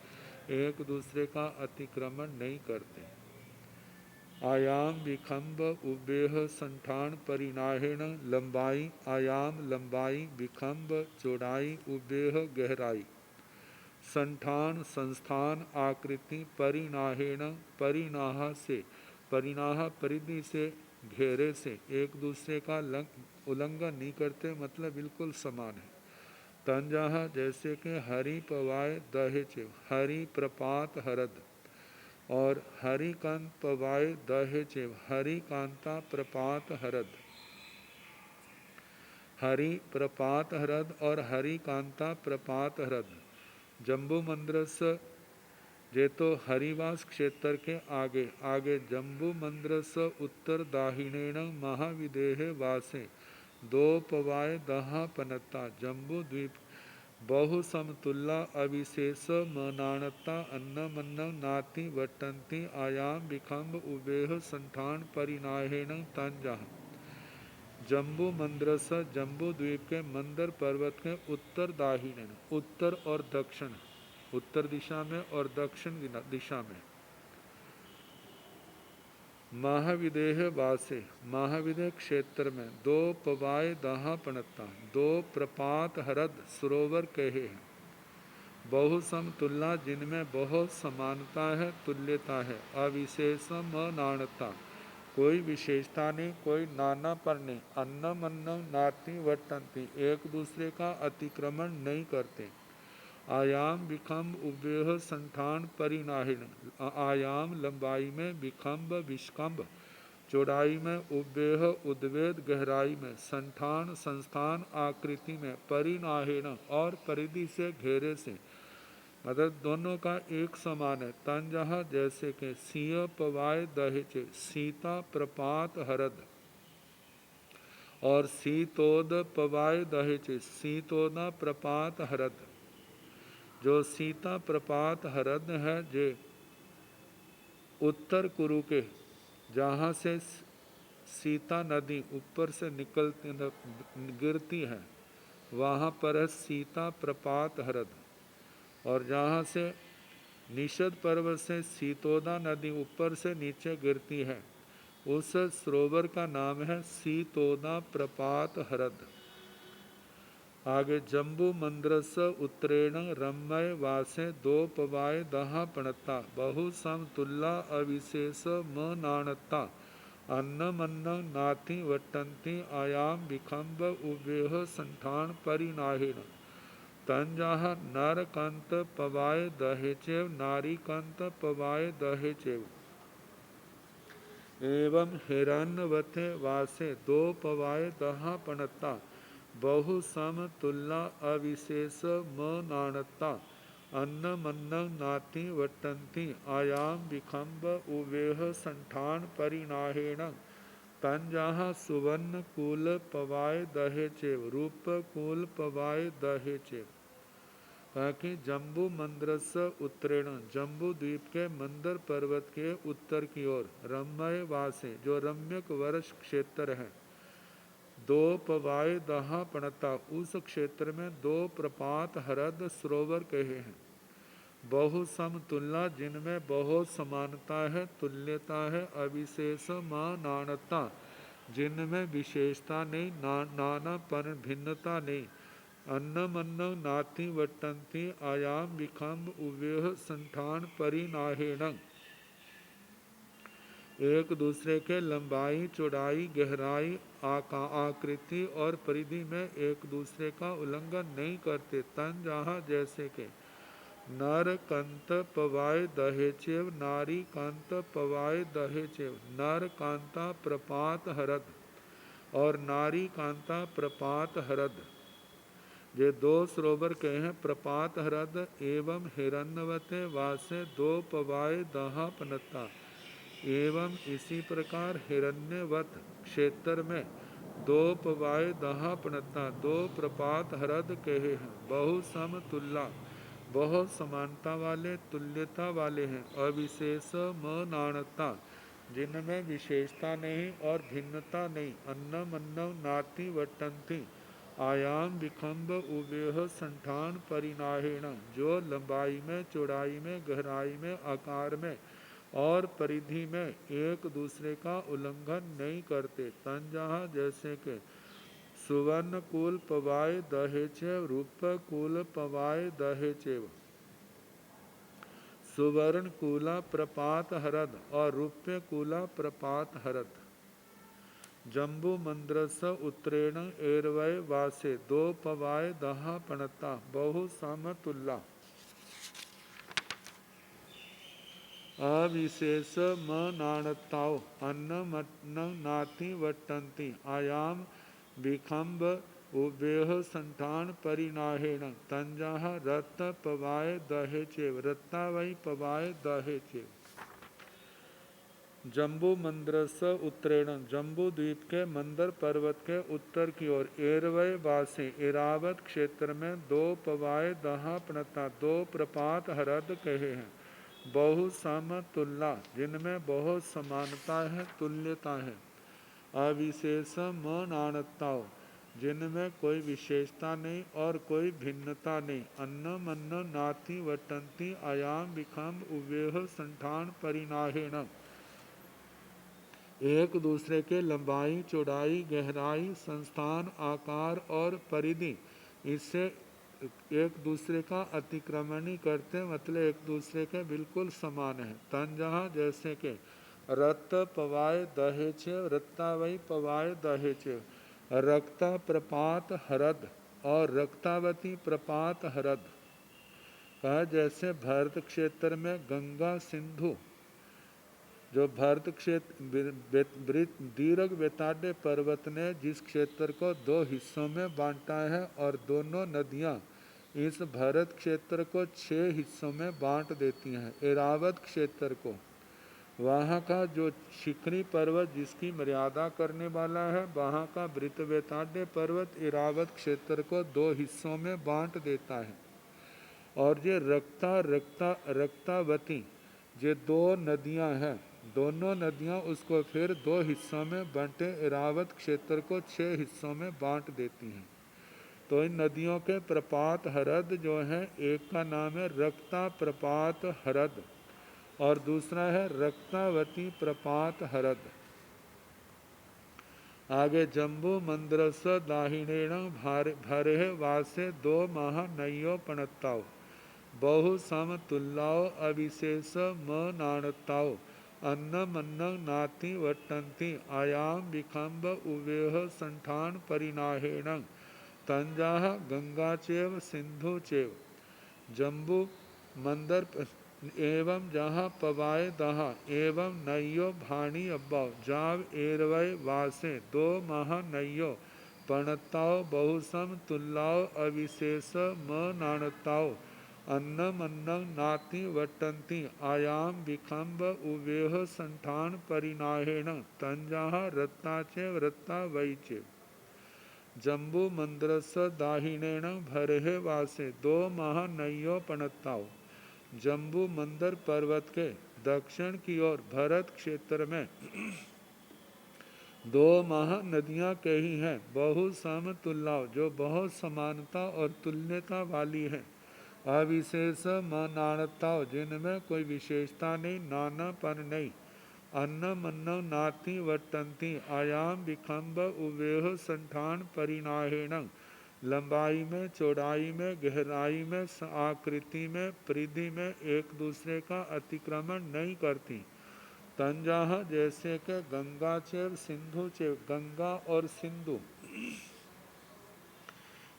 एक दूसरे का अतिक्रमण नहीं करते। आयाम विखंब उव्वेह संठान परिणाहेण लंबाई आयाम लंबाई विखंब चौड़ाई उव्वेह गहराई संठान संस्थान आकृति परिणाहेण परिणाह से परिणाह परिधि से घेरे से एक दूसरे का उल्लंघन नहीं करते, मतलब बिल्कुल समान है। तंजाह जैसे कि हरि पवाए दहे चेव हरि प्रपात हरद और हरिकांत पवाए दहे चेव हरिकांता प्रपात हरद। हरि प्रपात हरद और हरिकांता प्रपात हरद। जम्बू मंद्रस जे तो हरिवास क्षेत्र के आगे आगे जम्बू मंद्रस उत्तर दाहिणेण महाविदेह वासे दो पवाए दहा पनत्ता जम्बू द्वीप बहु समतुल्ला अविशेष मनाणता अन्न मन्न नाति वट्टन्ति आयाम विखंब उवेह संठान परिणाहेण तंजाह। जम्बू मंद्रस जम्बू द्वीप के मंदर पर्वत के उत्तर दाहिने उत्तर और दक्षिण उत्तर दिशा में और दक्षिण दिशा में महाविदेह वासे महाविदेह क्षेत्र में दो पवाए दहा पणत्ता दो प्रपात हरद सरोवर कहे हैं। बहु समतुल्ला जिनमें बहुत समानता है, तुल्यता है, अविशेषम नाणता कोई विशेषता नहीं, कोई नानापन नहीं, अन्न मन्न नाति वट्टन्ति एक दूसरे का अतिक्रमण नहीं करते। आयाम विखंब उव्वेह संठान परिणाहिण आयाम लंबाई में विखंब विष्कंभ चौड़ाई में उव्वेह उद्वेद गहराई में संठान संस्थान आकृति में परिणाहिण और परिधि से घेरे से मतलब दोनों का एक समान है। तंजहा जैसे के सिंह पवाए दहेचे सीता प्रपात हरद और सीतोद पवाए दहेचे सीतोदा प्रपात हरद। जो सीता प्रपात हरद है जो उत्तर कुरु के जहाँ से सीता नदी ऊपर से निकलती गिरती है वहाँ पर है सीता प्रपात हरद। और जहाँ से निषद पर्वत से सीतोदा नदी ऊपर से नीचे गिरती है उस सरोवर का नाम है सीतोदा प्रपात हरद। आगे जम्बू मंद्रस उत्तरेण रम्मय वासे दो पवाए दहा पणत्ता बहु समतुल्ला अविशेष म नाणत्ता अन्न मन्न नाति वट्टन्ति आयाम विखंब उव्वेह संठान परिणाहिण तंजाह नरकंत पवाए दहेचेव नारीकंत पवाए दहेचेव। एवं हिरण्यवते वासे दो पवाय दहा पणता बहु सम तुल्ला अविशेष म नाणता अन्न मन्न नाति वटंती आयाम विखंब उवेह संठान परिणाहेण तन जहाँ सुवर्ण कुल पवाय दहे चेव रूप कुल पवाय दहे चेव। कहा कि जम्बू मंद्रस उत्तरेण जम्बू द्वीप के मंदर पर्वत के उत्तर की ओर रम्य वासे जो रम्यक वर्ष क्षेत्र है दो पवाय दहा पणता उस क्षेत्र में दो प्रपात हरद सरोवर कहे हैं बहु समतुल्ला जिनमें बहुत समानता है तुल्यता है अविशेष मां नानता जिनमें विशेषता नहीं नाना पर भिन्नता नहीं अन्न मन्न नाति वटंती आयाम विखंब उव्यह संठान परिनाहेण एक दूसरे के लंबाई चौड़ाई गहराई आकृति और परिधि में एक दूसरे का उल्लंघन नहीं करते तन जहाँ जैसे के नर कंत पवाय दहेचेव नारी कंत पवाय दहेचेव नर कांता प्रपात हरद और नारी कांता प्रपात हरद ये दो सरोवर कहे हैं प्रपात हरद एवं हिरण्यवते वासे दो पवाय दहा पनता एवं इसी प्रकार हिरण्यवत क्षेत्र में दो पवाय दहा पनता दो प्रपात हरद कहे हैं बहु समतुल्ला बहुत समानता वाले तुल्यता वाले हैं अविशेष म नाणता जिनमें विशेषता नहीं और भिन्नता नहीं अन्न मन्न नाति वटंती आयाम विखंब उवेह संठान परिनाहेण जो लंबाई में चौड़ाई में गहराई में आकार में और परिधि में एक दूसरे का उल्लंघन नहीं करते तन जहाँ जैसे के सुवर्ण कुल पवाय दहेचेव रूप कुल पवाय दहेचेव सुवर्ण कूला प्रपात हरद और रूप्य कूला प्रपात हरद जम्बू मंद्रस उत्तरेण एरवय वासे दो पवाय दहा पणता बहु समतुल्ला अविशेष म नाणताओ अन्न मन्न नाति वटंती आयाम विखंब उवेह संठान परिनाहेण तंजह रत्त पवाय दहे चेव रत्ता वही पवाय दहे चेव जम्बू मंद्रस उत्तरेण जम्बू द्वीप के मंदर पर्वत के उत्तर की ओर एरवय वासी एरावत क्षेत्र में दो पवाय दहा प्रणता दो प्रपात हरद कहे हैं बहु समतुल्ला जिनमें बहुत समानता है तुल्यता है अविशेष म नाणताओ जिनमें कोई विशेषता नहीं और कोई भिन्नता नहीं अन्न मन्न नाति वटंती आयाम विखंब उवेह संठान परिनाहेण एक दूसरे के लंबाई चौड़ाई गहराई संस्थान आकार और परिधि इससे एक दूसरे का अतिक्रमण नहीं करते मतलब एक दूसरे के बिल्कुल समान है तन जहाँ जैसे के रक्त पवाय दहेचे रत्ता वही पवाय दहेचे रक्ता प्रपात हरद और रक्तावती प्रपात हरद कहा जैसे भारत क्षेत्र में गंगा सिंधु जो भारत क्षेत्र दीर्घ वेताड्य पर्वत ने जिस क्षेत्र को दो हिस्सों में बांटा है और दोनों नदियां इस भारत क्षेत्र को 6 हिस्सों में बांट देती हैं एरावत क्षेत्र को वहाँ का जो शिखरी पर्वत जिसकी मर्यादा करने वाला है वहाँ का वृत्तवेताड्य पर्वत एरावत क्षेत्र को 2 हिस्सों में बांट देता है और ये रक्तावती ये 2 नदियाँ हैं दोनों नदियां उसको फिर 2 हिस्सों में बांटे एरावत क्षेत्र को 6 हिस्सों में बांट देती हैं तो इन नदियों के प्रपात हरद जो है एक का नाम है रक्ता प्रपात हरद और दूसरा है रक्तावती प्रपात हरद आगे जम्बू मंद्रस दाहिणेण भरे वासे 2 महानयो पणताओ बहु समतुल्लाओ अविशेष म नाणताओ अन्न मन्न नाति वटंती आयाम विखंब उवेह संठान परिनाहेण तंजाह गंगा चेव सिंधु चेव जम्बू मंदर एवं जहाँ पवाए दहा एवं नैयो भाणी अब्बाओ जाव एरवय वासे दो महा नैयो पणताओ बहुसम तुल्लाओ अविशेष म नाणताओ अन्नम अन्नम नाति वटंती आयाम विखंब उवेह संठान परिनाहेण तंजाहा रत्ताचे वृत्ता वैचे जम्बू मंद्रस दाहिणेण भरे वासे दो महा नैयो पणताओ जम्बू मंदर पर्वत के दक्षिण की ओर भरत क्षेत्र में दो महानदियाँ कही हैं बहु समतुल्लाव जो बहुत समानता और तुल्यता वाली हैं अविशेष मनाणताओ जिनमें कोई विशेषता नहीं नानापन नहीं अन्न मन्न नाति वटंती आयाम विखंब उवेह संठान परिनाहेण लंबाई में चौड़ाई में गहराई में आकृति में परिधि में एक दूसरे का अतिक्रमण नहीं करती तंजाह जैसे कि गंगा चेव सिंधु चेव गंगा और सिंधु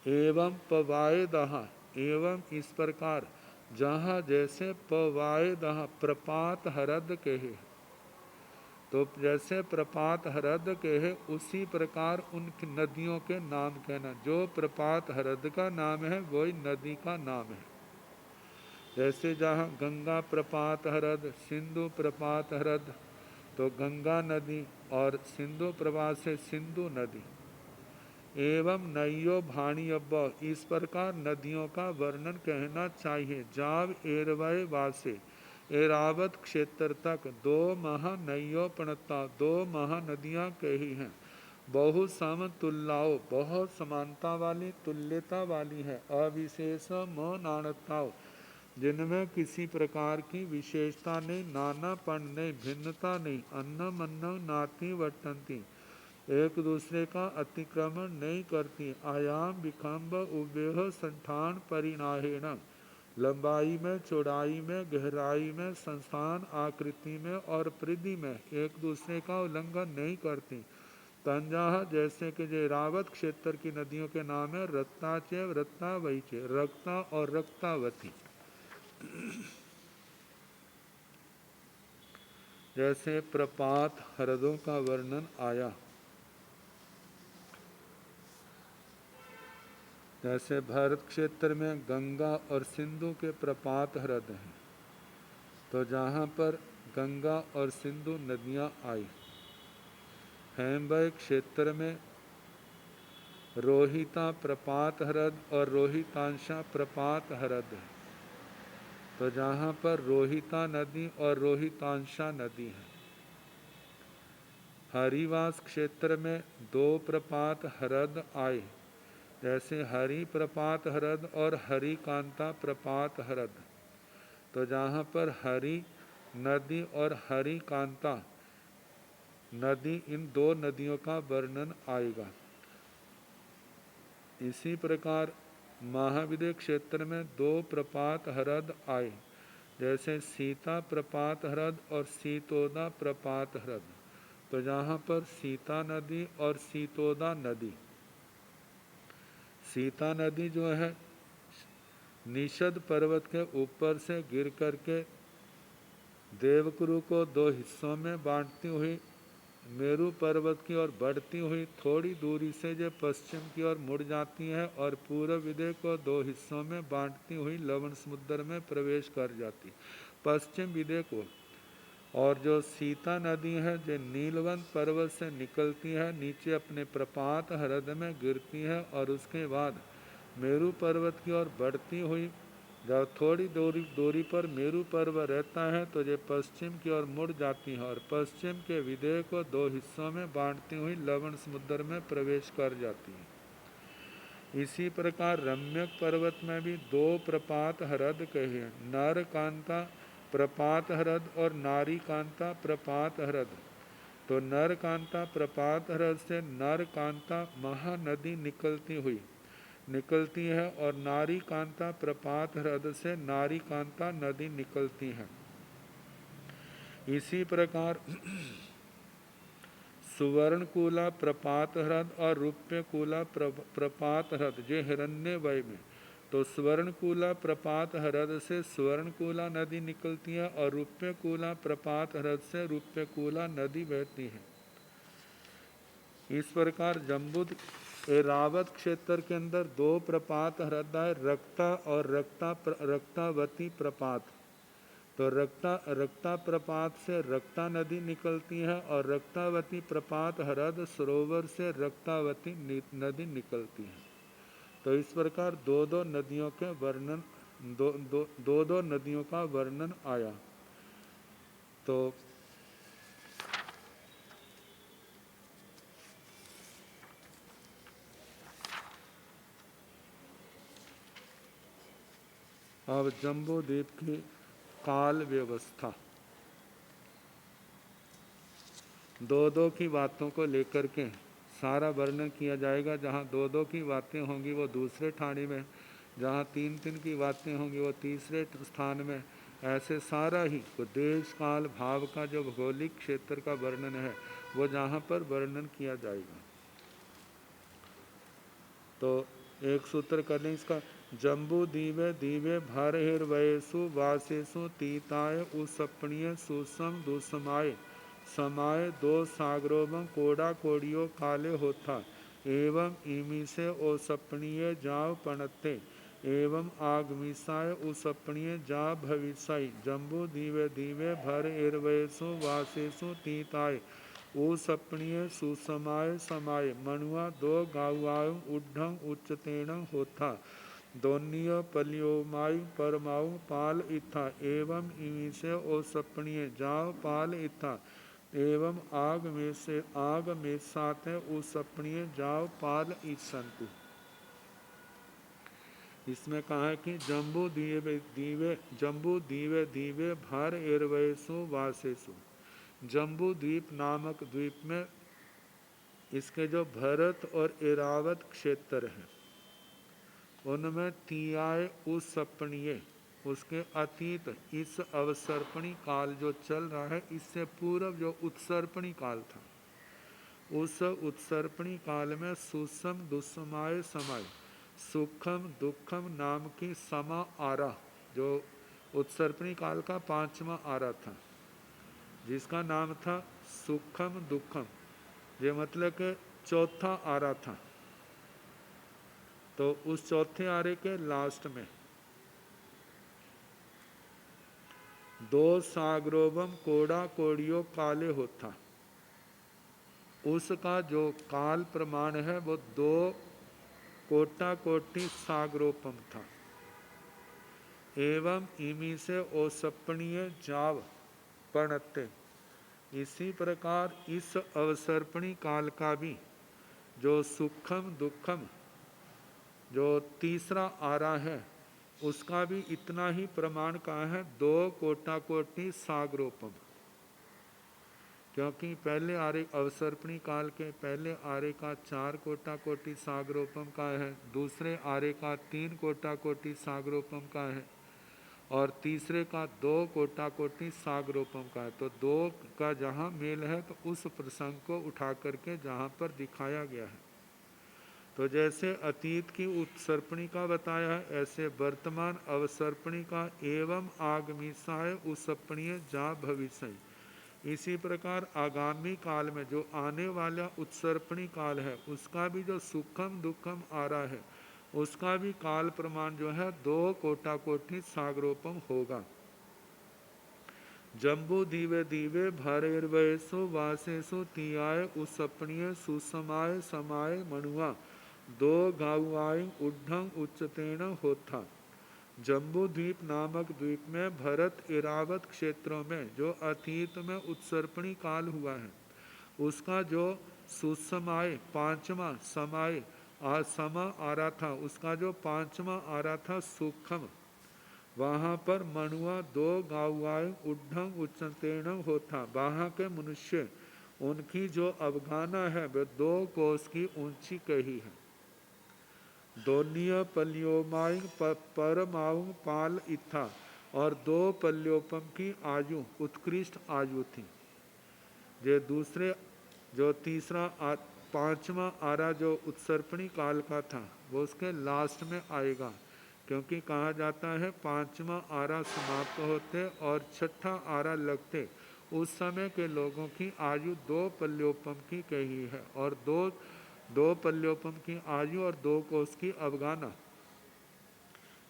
एवं पवाए दहा एवं इस प्रकार जहाँ जैसे पवाए दहा प्रपात हरद कहे तो जैसे प्रपात हरद कहे उसी प्रकार उन नदियों के नाम कहना जो प्रपात हरद का नाम है वही नदी का नाम है जैसे जहाँ गंगा प्रपात हरद सिंधु प्रपात हरद तो गंगा नदी और सिंधु प्रपात से सिंधु नदी एवं नैयो भाणी अब्बा इस प्रकार नदियों का वर्णन कहना चाहिए जाव एरवय वासे एरावत क्षेत्र तक दो महानैयो पणता दो महानदियाँ कही हैं बहु समतुल्लाओ बहुत समानता वाली तुल्यता वाली है अविशेष म नाणताओ जिनमें किसी प्रकार की विशेषता नहीं नानापन नहीं भिन्नता नहीं अन्नम अन्नम नाति वटंती एक दूसरे का अतिक्रमण नहीं करती आयाम विखंब उवेह संठान परिनाहेण लंबाई में चौड़ाई में गहराई में संस्थान आकृति में और परिधि में एक दूसरे का उल्लंघन नहीं करती तंजाह जैसे कि जो रावत क्षेत्र की नदियों के नाम है रत्ताचे रत्तावैचे रक्ता और रक्तावती जैसे प्रपात हरदों का वर्णन आया जैसे भारत क्षेत्र में गंगा और सिंधु के प्रपात हृद हैं तो जहाँ पर गंगा और सिंधु नदियाँ आई हेम्बय क्षेत्र में रोहिता प्रपात हृद और रोहितांशा प्रपात हृद है तो जहाँ पर रोहिता नदी और रोहितांशा नदी है हरिवास क्षेत्र में दो प्रपात हृद आए जैसे हरि प्रपात हृद और हरिकांता प्रपात हृद तो जहाँ पर हरि नदी और हरिकांता नदी इन दो नदियों का वर्णन आएगा इसी प्रकार महाविद्य क्षेत्र में दो प्रपात हृद आए जैसे सीता प्रपात हृद और सीतोदा प्रपात हृद तो जहाँ पर सीता नदी और सीतोदा नदी सीता नदी जो है निषद पर्वत के ऊपर से गिर करके देवकुरु को दो हिस्सों में बांटती हुई मेरू पर्वत की ओर बढ़ती हुई थोड़ी दूरी से जो पश्चिम की ओर मुड़ जाती है और पूर्व विदय को दो हिस्सों में बांटती हुई लवण समुद्र में प्रवेश कर जाती पश्चिम विदय को और जो सीता नदी है जो नीलवंत पर्वत से निकलती है नीचे अपने प्रपात हृद में गिरती है और उसके बाद मेरू पर्वत की ओर बढ़ती हुई जब थोड़ी दूरी पर मेरू पर्वत रहता है तो ये पश्चिम की ओर मुड़ जाती है और पश्चिम के विदेह को दो हिस्सों में बांटती हुई लवण समुद्र में प्रवेश कर जाती है इसी प्रकार रम्यक पर्वत में भी दो प्रपात हृद कहे नर कांता प्रपात हृद और नारी कांता प्रपात हृद तो नर कांता प्रपात हृद से नर कांता महानदी निकलती है और नारी कांता प्रपात हृद से नारी कांता नदी निकलती है इसी प्रकार सुवर्णकूला प्रपात हृद और रूप्यकूला प्रपात हृद जो हिरण्यवय में तो स्वर्णकूला प्रपात हृद से स्वर्णकूला नदी निकलती है और रूप्यकूला प्रपात हृद से रूप्यकूला नदी बहती है। इस प्रकार जम्बुद एरावत क्षेत्र के अंदर दो प्रपात हृद है, रक्ता और रक्तावती प्रपात। तो रक्ता प्रपात से रक्ता नदी निकलती है और रक्तावती प्रपात हृद सरोवर से रक्तावती नदी निकलती है। तो इस प्रकार दो नदियों के वर्णन दो नदियों का वर्णन आया। तो अब जम्बू द्वीप की काल व्यवस्था, दो की बातों को लेकर के सारा वर्णन किया जाएगा। जहाँ दो की बातें होंगी वो दूसरे ठाणी में, जहाँ तीन की बातें होंगी वो तीसरे स्थान में। ऐसे सारा ही वो देश काल भाव का जो भौगोलिक क्षेत्र का वर्णन है वो जहाँ पर वर्णन किया जाएगा। तो एक सूत्र कर लें इसका। जम्बू दीवे दीवे भर हिर्वयसु वासेसु तीताय उसपणीय सुसम दुसमाय समाय दो सागरोबम कोड़ा कोड़ियो काले होता एवं इमी से ओसपणीय जाव पणते एवं आगमिसाय उसपणीय जा भविष्य जम्बू दीवे दीवे भर हिर्वयसु वासेसु तीताय ऊसपणीय सुसमाय समाय मनुआ दो गाउआय उड्ढं उच्चतेण होता दोन्य पलियोमायु परमायु पाल इथा एवं इमिसे ओसपणीय जाव पाल इथा एवं आग में साते उसपणीय जाव पाल ईसंतु। इसमें कहा है कि जम्बू दीवे दीवे भर एरवयसु वासेसु। जम्बू द्वीप नामक द्वीप में इसके जो भरत और एरावत क्षेत्र हैं उनमें तियाय उसपणीय उसके अतीत इस अवसर्पणी काल जो चल रहा है इससे पूर्व जो उत्सर्पणी काल था उस उत्सर्पणी काल में सुसम दुस्समाय समाय सुखम दुखम नाम की समा आरा जो उत्सर्पणी काल का 5वां आरा था जिसका नाम था सुखम दुखम, ये मतलब कि चौथा आरा था। तो उस चौथे आरे के लास्ट में दो सागरोबम कोड़ा कोड़ियो काले होता, उसका जो काल प्रमाण है वो 2 कोटा कोटि सागरोपम था। एवं इमी से ओसपणीय जाव पणते, इसी प्रकार इस अवसर्पणी काल का भी जो सुखम दुखम जो तीसरा आरा है उसका भी इतना ही प्रमाण का है 2 कोटा कोटि सागरोपम। क्योंकि पहले आरे अवसर्पणी काल के पहले आरे का 4 कोटा कोटि सागरोपम का है, दूसरे आरे का 3 कोटा कोटि सागरोपम का है और तीसरे का 2 कोटा कोटि सागरोपम का है। तो 2 का जहाँ मेल है तो उस प्रसंग को उठा करके जहाँ पर दिखाया गया है। तो जैसे अतीत की उत्सर्पणी का बताया है ऐसे वर्तमान अवसर्पणी का एवं आगमीसाय उसपणीय जा भविष्य, इसी प्रकार आगामी काल में जो आने वाला उत्सर्पणी काल है उसका भी जो सुखम दुखम आ रहा है उसका भी काल प्रमाण जो है 2 कोटा कोटि सागरोपम होगा। जम्बू दीवे दीवे भरेर्वयसु वासेसु तियाय उसपणीय सुसमाय समाय मनुआ 2 गाउआय उड्ढं उच्चतेन होता। जम्बू द्वीप नामक द्वीप में भरत एरावत क्षेत्रों में जो अतीत में उत्सर्पणी काल हुआ है उसका जो सुसमाय 5वां समाय समा आ रहा था उसका जो 5वां आ रहा था सूक्ष्म, वहाँ पर मनुआ 2 गाउआय उड्ढं उच्चतेन होता। वहाँ के मनुष्य उनकी जो अवगाना है वह 2 कोस की ऊंची कही है। दोन्य पल्योमाय परमाउ पाल इथा और 2 पल्योपम की आयु उत्कृष्ट आयु थी। जो दूसरे जो तीसरा 5वां आरा जो उत्सर्पणी काल का था वो उसके लास्ट में आएगा। क्योंकि कहा जाता है पांचवा आरा समाप्त होते और छठा आरा लगते उस समय के लोगों की आयु 2 पल्योपम की कही है, और दो पल्योपम की आयु और 2 कोस की अवगाना।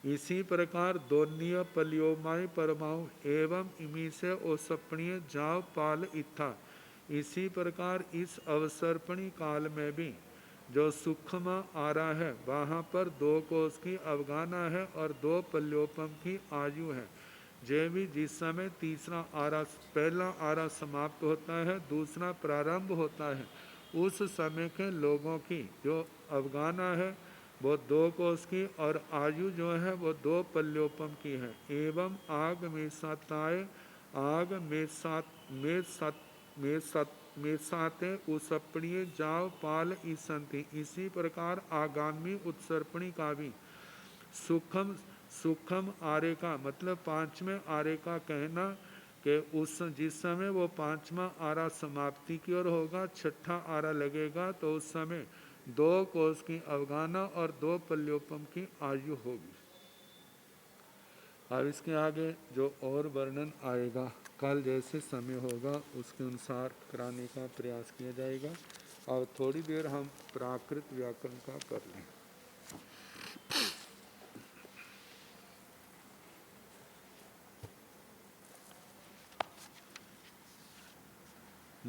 इसी प्रकार दोन्य पल्योमाय परमाणु एवं इमी से ओसपणीय जाव पाल इत्था। इसी प्रकार इस अवसर्पणी काल में भी जो सूक्ष्म आरा है वहाँ पर 2 कोस की अवगाना है और 2 पल्योपम की आयु है। जे भी जिस समय तीसरा आरा, पहला आरा समाप्त होता है, दूसरा प्रारंभ होता है, उस समय के लोगों की जो अवगाना है वो 2 कोस की और आयु जो है वो 2 पल्योपम की है। एवं आग में सताए आग में साते उसपणीय जाव पाल ईसंति। इसी प्रकार आगामी उत्सर्पणी का भी सूक्ष्म आरे का मतलब 5वें आरे का कहना कि उस जिस समय वो 5वां आरा समाप्ति की ओर होगा, छठा आरा लगेगा तो उस समय 2 कोस की अवगाना और 2 पल्योपम की आयु होगी। अब इसके आगे जो और वर्णन आएगा कल जैसे समय होगा उसके अनुसार कराने का प्रयास किया जाएगा। और थोड़ी देर हम प्राकृत व्याकरण का कर लें।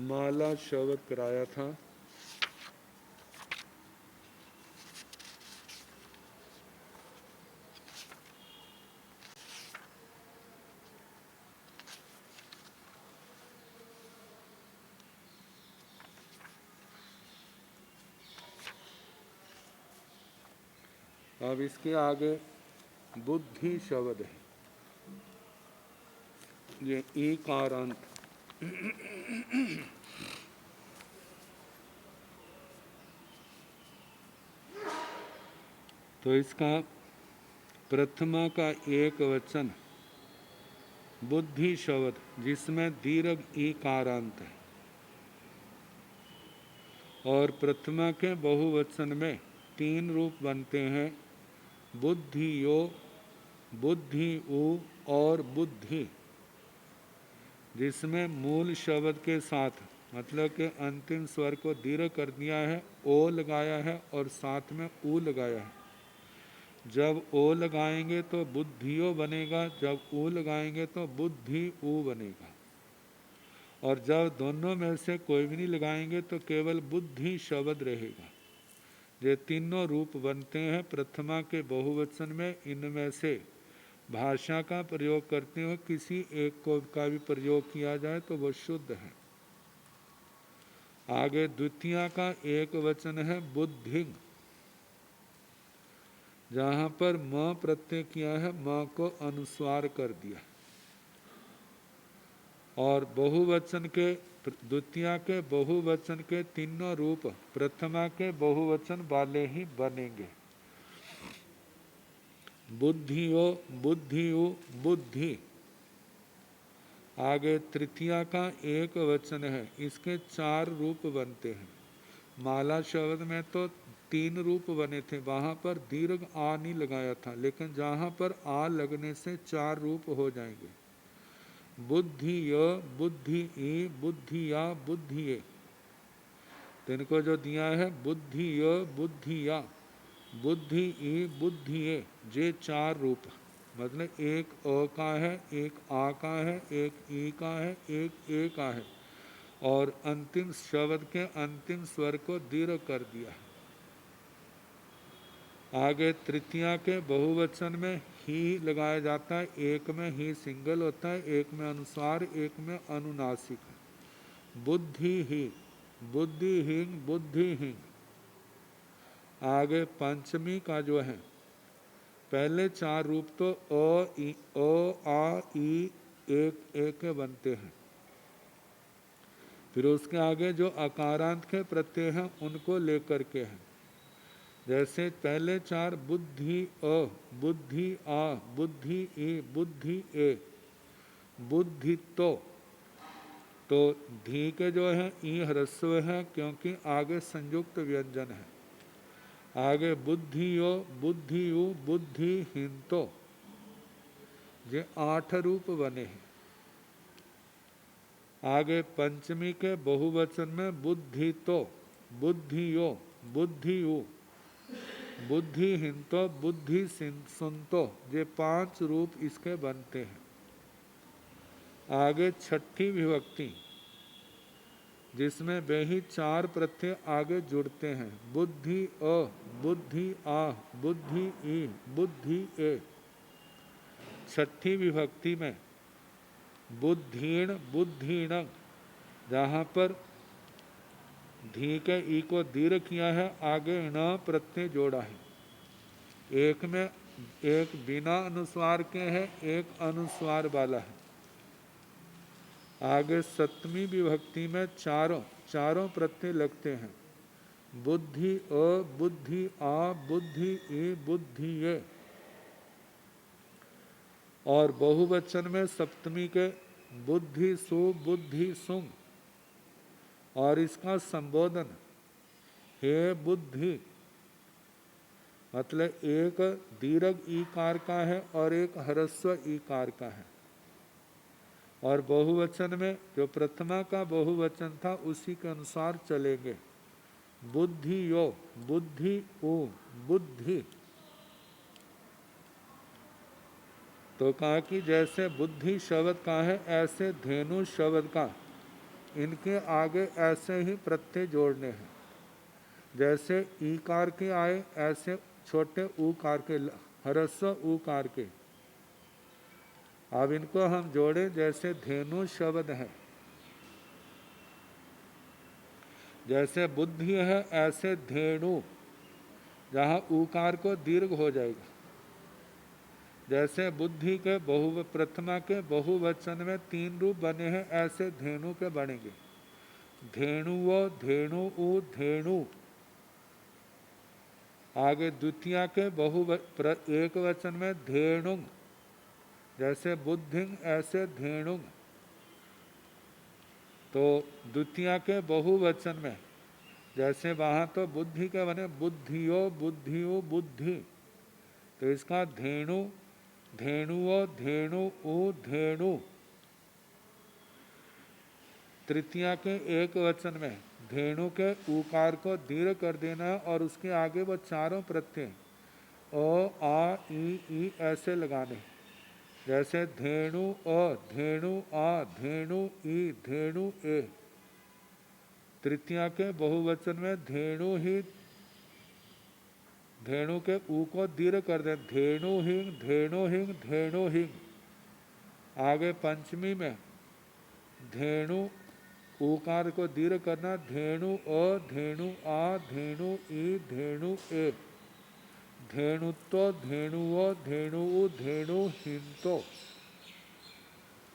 माला शब्द कराया था। अब इसके आगे बुद्धि शब्द है, ये ईकारांत। तो इसका प्रथमा का एक वचन बुद्धि शब्द जिसमें दीर्घ ईकारांत है, और प्रथमा के बहुवचन में 3 रूप बनते हैं, बुद्धि यो, बुद्धि उ और बुद्धि, जिसमें मूल शब्द के साथ मतलब के अंतिम स्वर को दीर्घ कर दिया है, ओ लगाया है और साथ में उ लगाया है। जब ओ लगाएंगे तो बुद्धियो बनेगा, जब उ लगाएंगे तो बुद्धि उ बनेगा, और जब दोनों में से कोई भी नहीं लगाएंगे तो केवल बुद्धि शब्द रहेगा। ये तीनों रूप बनते हैं प्रथमा के बहुवचन में। इनमें से भाषा का प्रयोग करते हुए किसी एक को का भी प्रयोग किया जाए तो वह शुद्ध है। आगे द्वितीया का एक वचन है बुद्धि, जहाँ पर म प्रत्यय किया है, म को अनुस्वार कर दिया। और बहुवचन के द्वितीया के बहुवचन के तीनों रूप प्रथमा के बहुवचन वाले ही बनेंगे। बुद्धियो, बुद्धियो, बुद्धि। आगे तृतीया का एक वचन है, इसके 4 रूप बनते हैं। माला शब्द में तो 3 रूप बने थे, वहाँ पर दीर्घ आ नहीं लगाया था, लेकिन जहाँ पर आ लगने से 4 रूप हो जाएंगे। बुद्धि य, बुद्धि ई, बुद्धि या, बुद्धि ए। तो इनको जो दिया है बुद्धि य, बुद्धि या, बुद्धि ई, बुद्धि ए, ये 4 रूप मतलब एक अ का है, एक आ का है, एक ई का है, एक ए का है, और अंतिम शब्द के अंतिम स्वर को दीर्घ कर दिया है। आगे तृतीया के बहुवचन में ही लगाया जाता है, एक में ही सिंगल होता है, एक में अनुस्वार, एक में अनुनासिक। बुद्धि ही, बुद्धिहीन, बुद्धिहीन। आगे पंचमी का जो है पहले 4 रूप तो ओ आ ई एक एक बनते हैं। फिर उसके आगे जो अकारांत के प्रत्यय हैं उनको लेकर के हैं। जैसे पहले 4 बुद्धि अ, बुद्धि आ, बुद्धि ई, बुद्धि ए, बुद्धि तो धी के जो है ई ह्रस्व है क्योंकि आगे संयुक्त व्यंजन है। आगे बुद्धियो बुद्धियु बुद्धिहीनतो, ये 8 रूप बने हैं। आगे पंचमी के बहुवचन में बुद्धितो, बुद्धियो, बुद्धियु, बुद्धिहीनतो, बुद्धि सुनतो, ये 5 रूप इसके बनते हैं। आगे छठी विभक्ति जिसमें वे ही 4 प्रत्यय आगे जुड़ते हैं, बुद्धि अ, बुद्धि आ, बुद्धि ई, बुद्धि ए। छठी विभक्ति में बुद्धीण बुद्धीण, जहाँ पर धी के ई को दीर्घ किया है, आगे ण प्रत्यय जोड़ा है। एक में एक बिना अनुस्वार के है, एक अनुस्वार वाला है। आगे सप्तमी विभक्ति में चारों प्रत्यय लगते हैं, बुद्धि अ, बुद्धि आ, बुद्धि ई, बुद्धि ये। और बहुवचन में सप्तमी के बुद्धि सु, बुद्धि सुंग, और इसका संबोधन हे बुद्धि, मतलब एक दीर्घ ईकार का है और एक ह्रस्व ईकार का है। और बहुवचन में जो प्रथमा का बहुवचन था उसी के अनुसार चलेंगे, बुद्धि यो, बुद्धि उ, बुद्धि। तो कहा कि जैसे बुद्धि शब्द का है ऐसे धेनु शब्द का इनके आगे ऐसे ही प्रत्यय जोड़ने हैं। जैसे ईकार के आए ऐसे छोटे ऊकार के, ह्रस्व ऊकार के। अब इनको हम जोड़े, जैसे धेनु शब्द है, जैसे बुद्धि है ऐसे धेनु, जहाँ ऊकार को दीर्घ हो जाएगा। जैसे बुद्धि के प्रथमा के बहुवचन में 3 रूप बने हैं, ऐसे धेनु के बनेंगे, धेनुओ, धेनु उ, धेनु। आगे द्वितीया के एक वचन में धेनुंग, जैसे बुद्धिंग ऐसे धेनुंग। तो द्वितीया के बहुवचन में जैसे वहाँ तो बुद्धि के बने बुद्धियो, बुद्धियो, बुद्धि, तो इसका धेनु, धेनुओ, धेनु उ, धेनु। तृतीया के एक वचन में धेनु के उकार को दीर्घ कर देना और उसके आगे वो चारों प्रत्यय ओ, आ, ई ऐसे लगाने, जैसे धेनु अ, धेनु आ, धेनु ई, धेनु ए। तृतीया के बहुवचन में धेनु ही, धेनु के ऊ को दीर्घ कर दे, धेनु हिंग, धेनु हिंग, धेनु हिंग। आगे पंचमी में धेनु ऊकार को दीर्घ करना, धेनु अ, धेनु आ, धेनु ई, धेनु ए। धेनुत्व, धेनुओ, धेनु उ, धेनु हिंतो।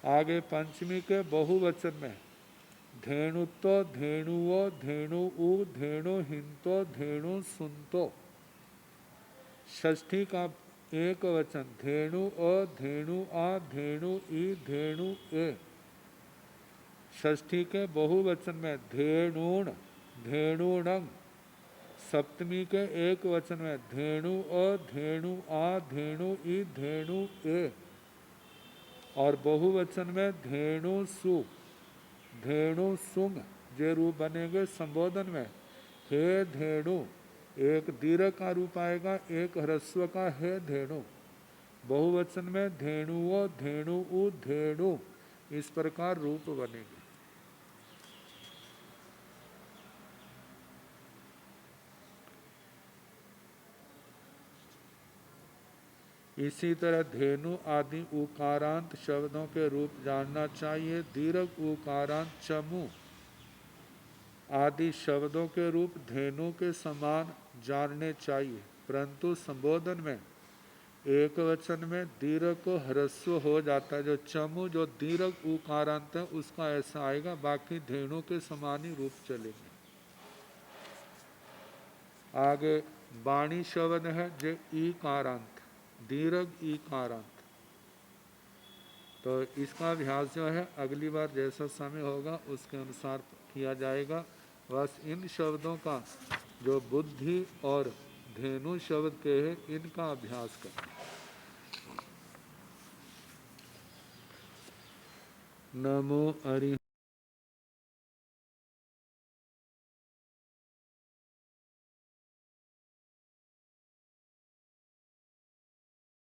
आगे पंचमी के बहुवचन में धेनुत्व, धेनुओ, धेनु उ, धेनु हिंतो, धेनु सुनतो। षष्ठी का एक वचन धेनु अ, धेनु आ, धेनु ई, धेनु ए। षष्ठी के बहुवचन में धेनुण, धेनुणंग। सप्तमी के एक वचन में धेनु अ, धेनु आ, धेनु ई, धेनु ए। और बहुवचन में धेनु सु, धेनु सुंग, जे रूप बनेंगे संबोधन में, हे धेनु। एक दीर्घ का रूप आएगा, एक ह्रस्व का, हे धेनु। बहुवचन में धेनुओ, धेनु उ, धेनु, इस प्रकार रूप बनेंगे। इसी तरह धेनु आदि उकारांत शब्दों के रूप जानना चाहिए। दीर्घ उकारांत चमू आदि शब्दों के रूप धेनु के समान जानने चाहिए, परंतु संबोधन में एक वचन में दीर्घ को ह्रस्व हो जाता है। जो चमू जो दीर्घ उकारांत है उसका ऐसा आएगा, बाकी धेनु के समान ही रूप चलेंगे। आगे वाणी शब्द है जो ईकारांत, दीर्घ ईकारांत। तो इसका अभ्यास जो है अगली बार जैसा समय होगा उसके अनुसार किया जाएगा। बस इन शब्दों का जो बुद्धि और धेनु शब्द के है, इनका अभ्यास करना। नमो हरि।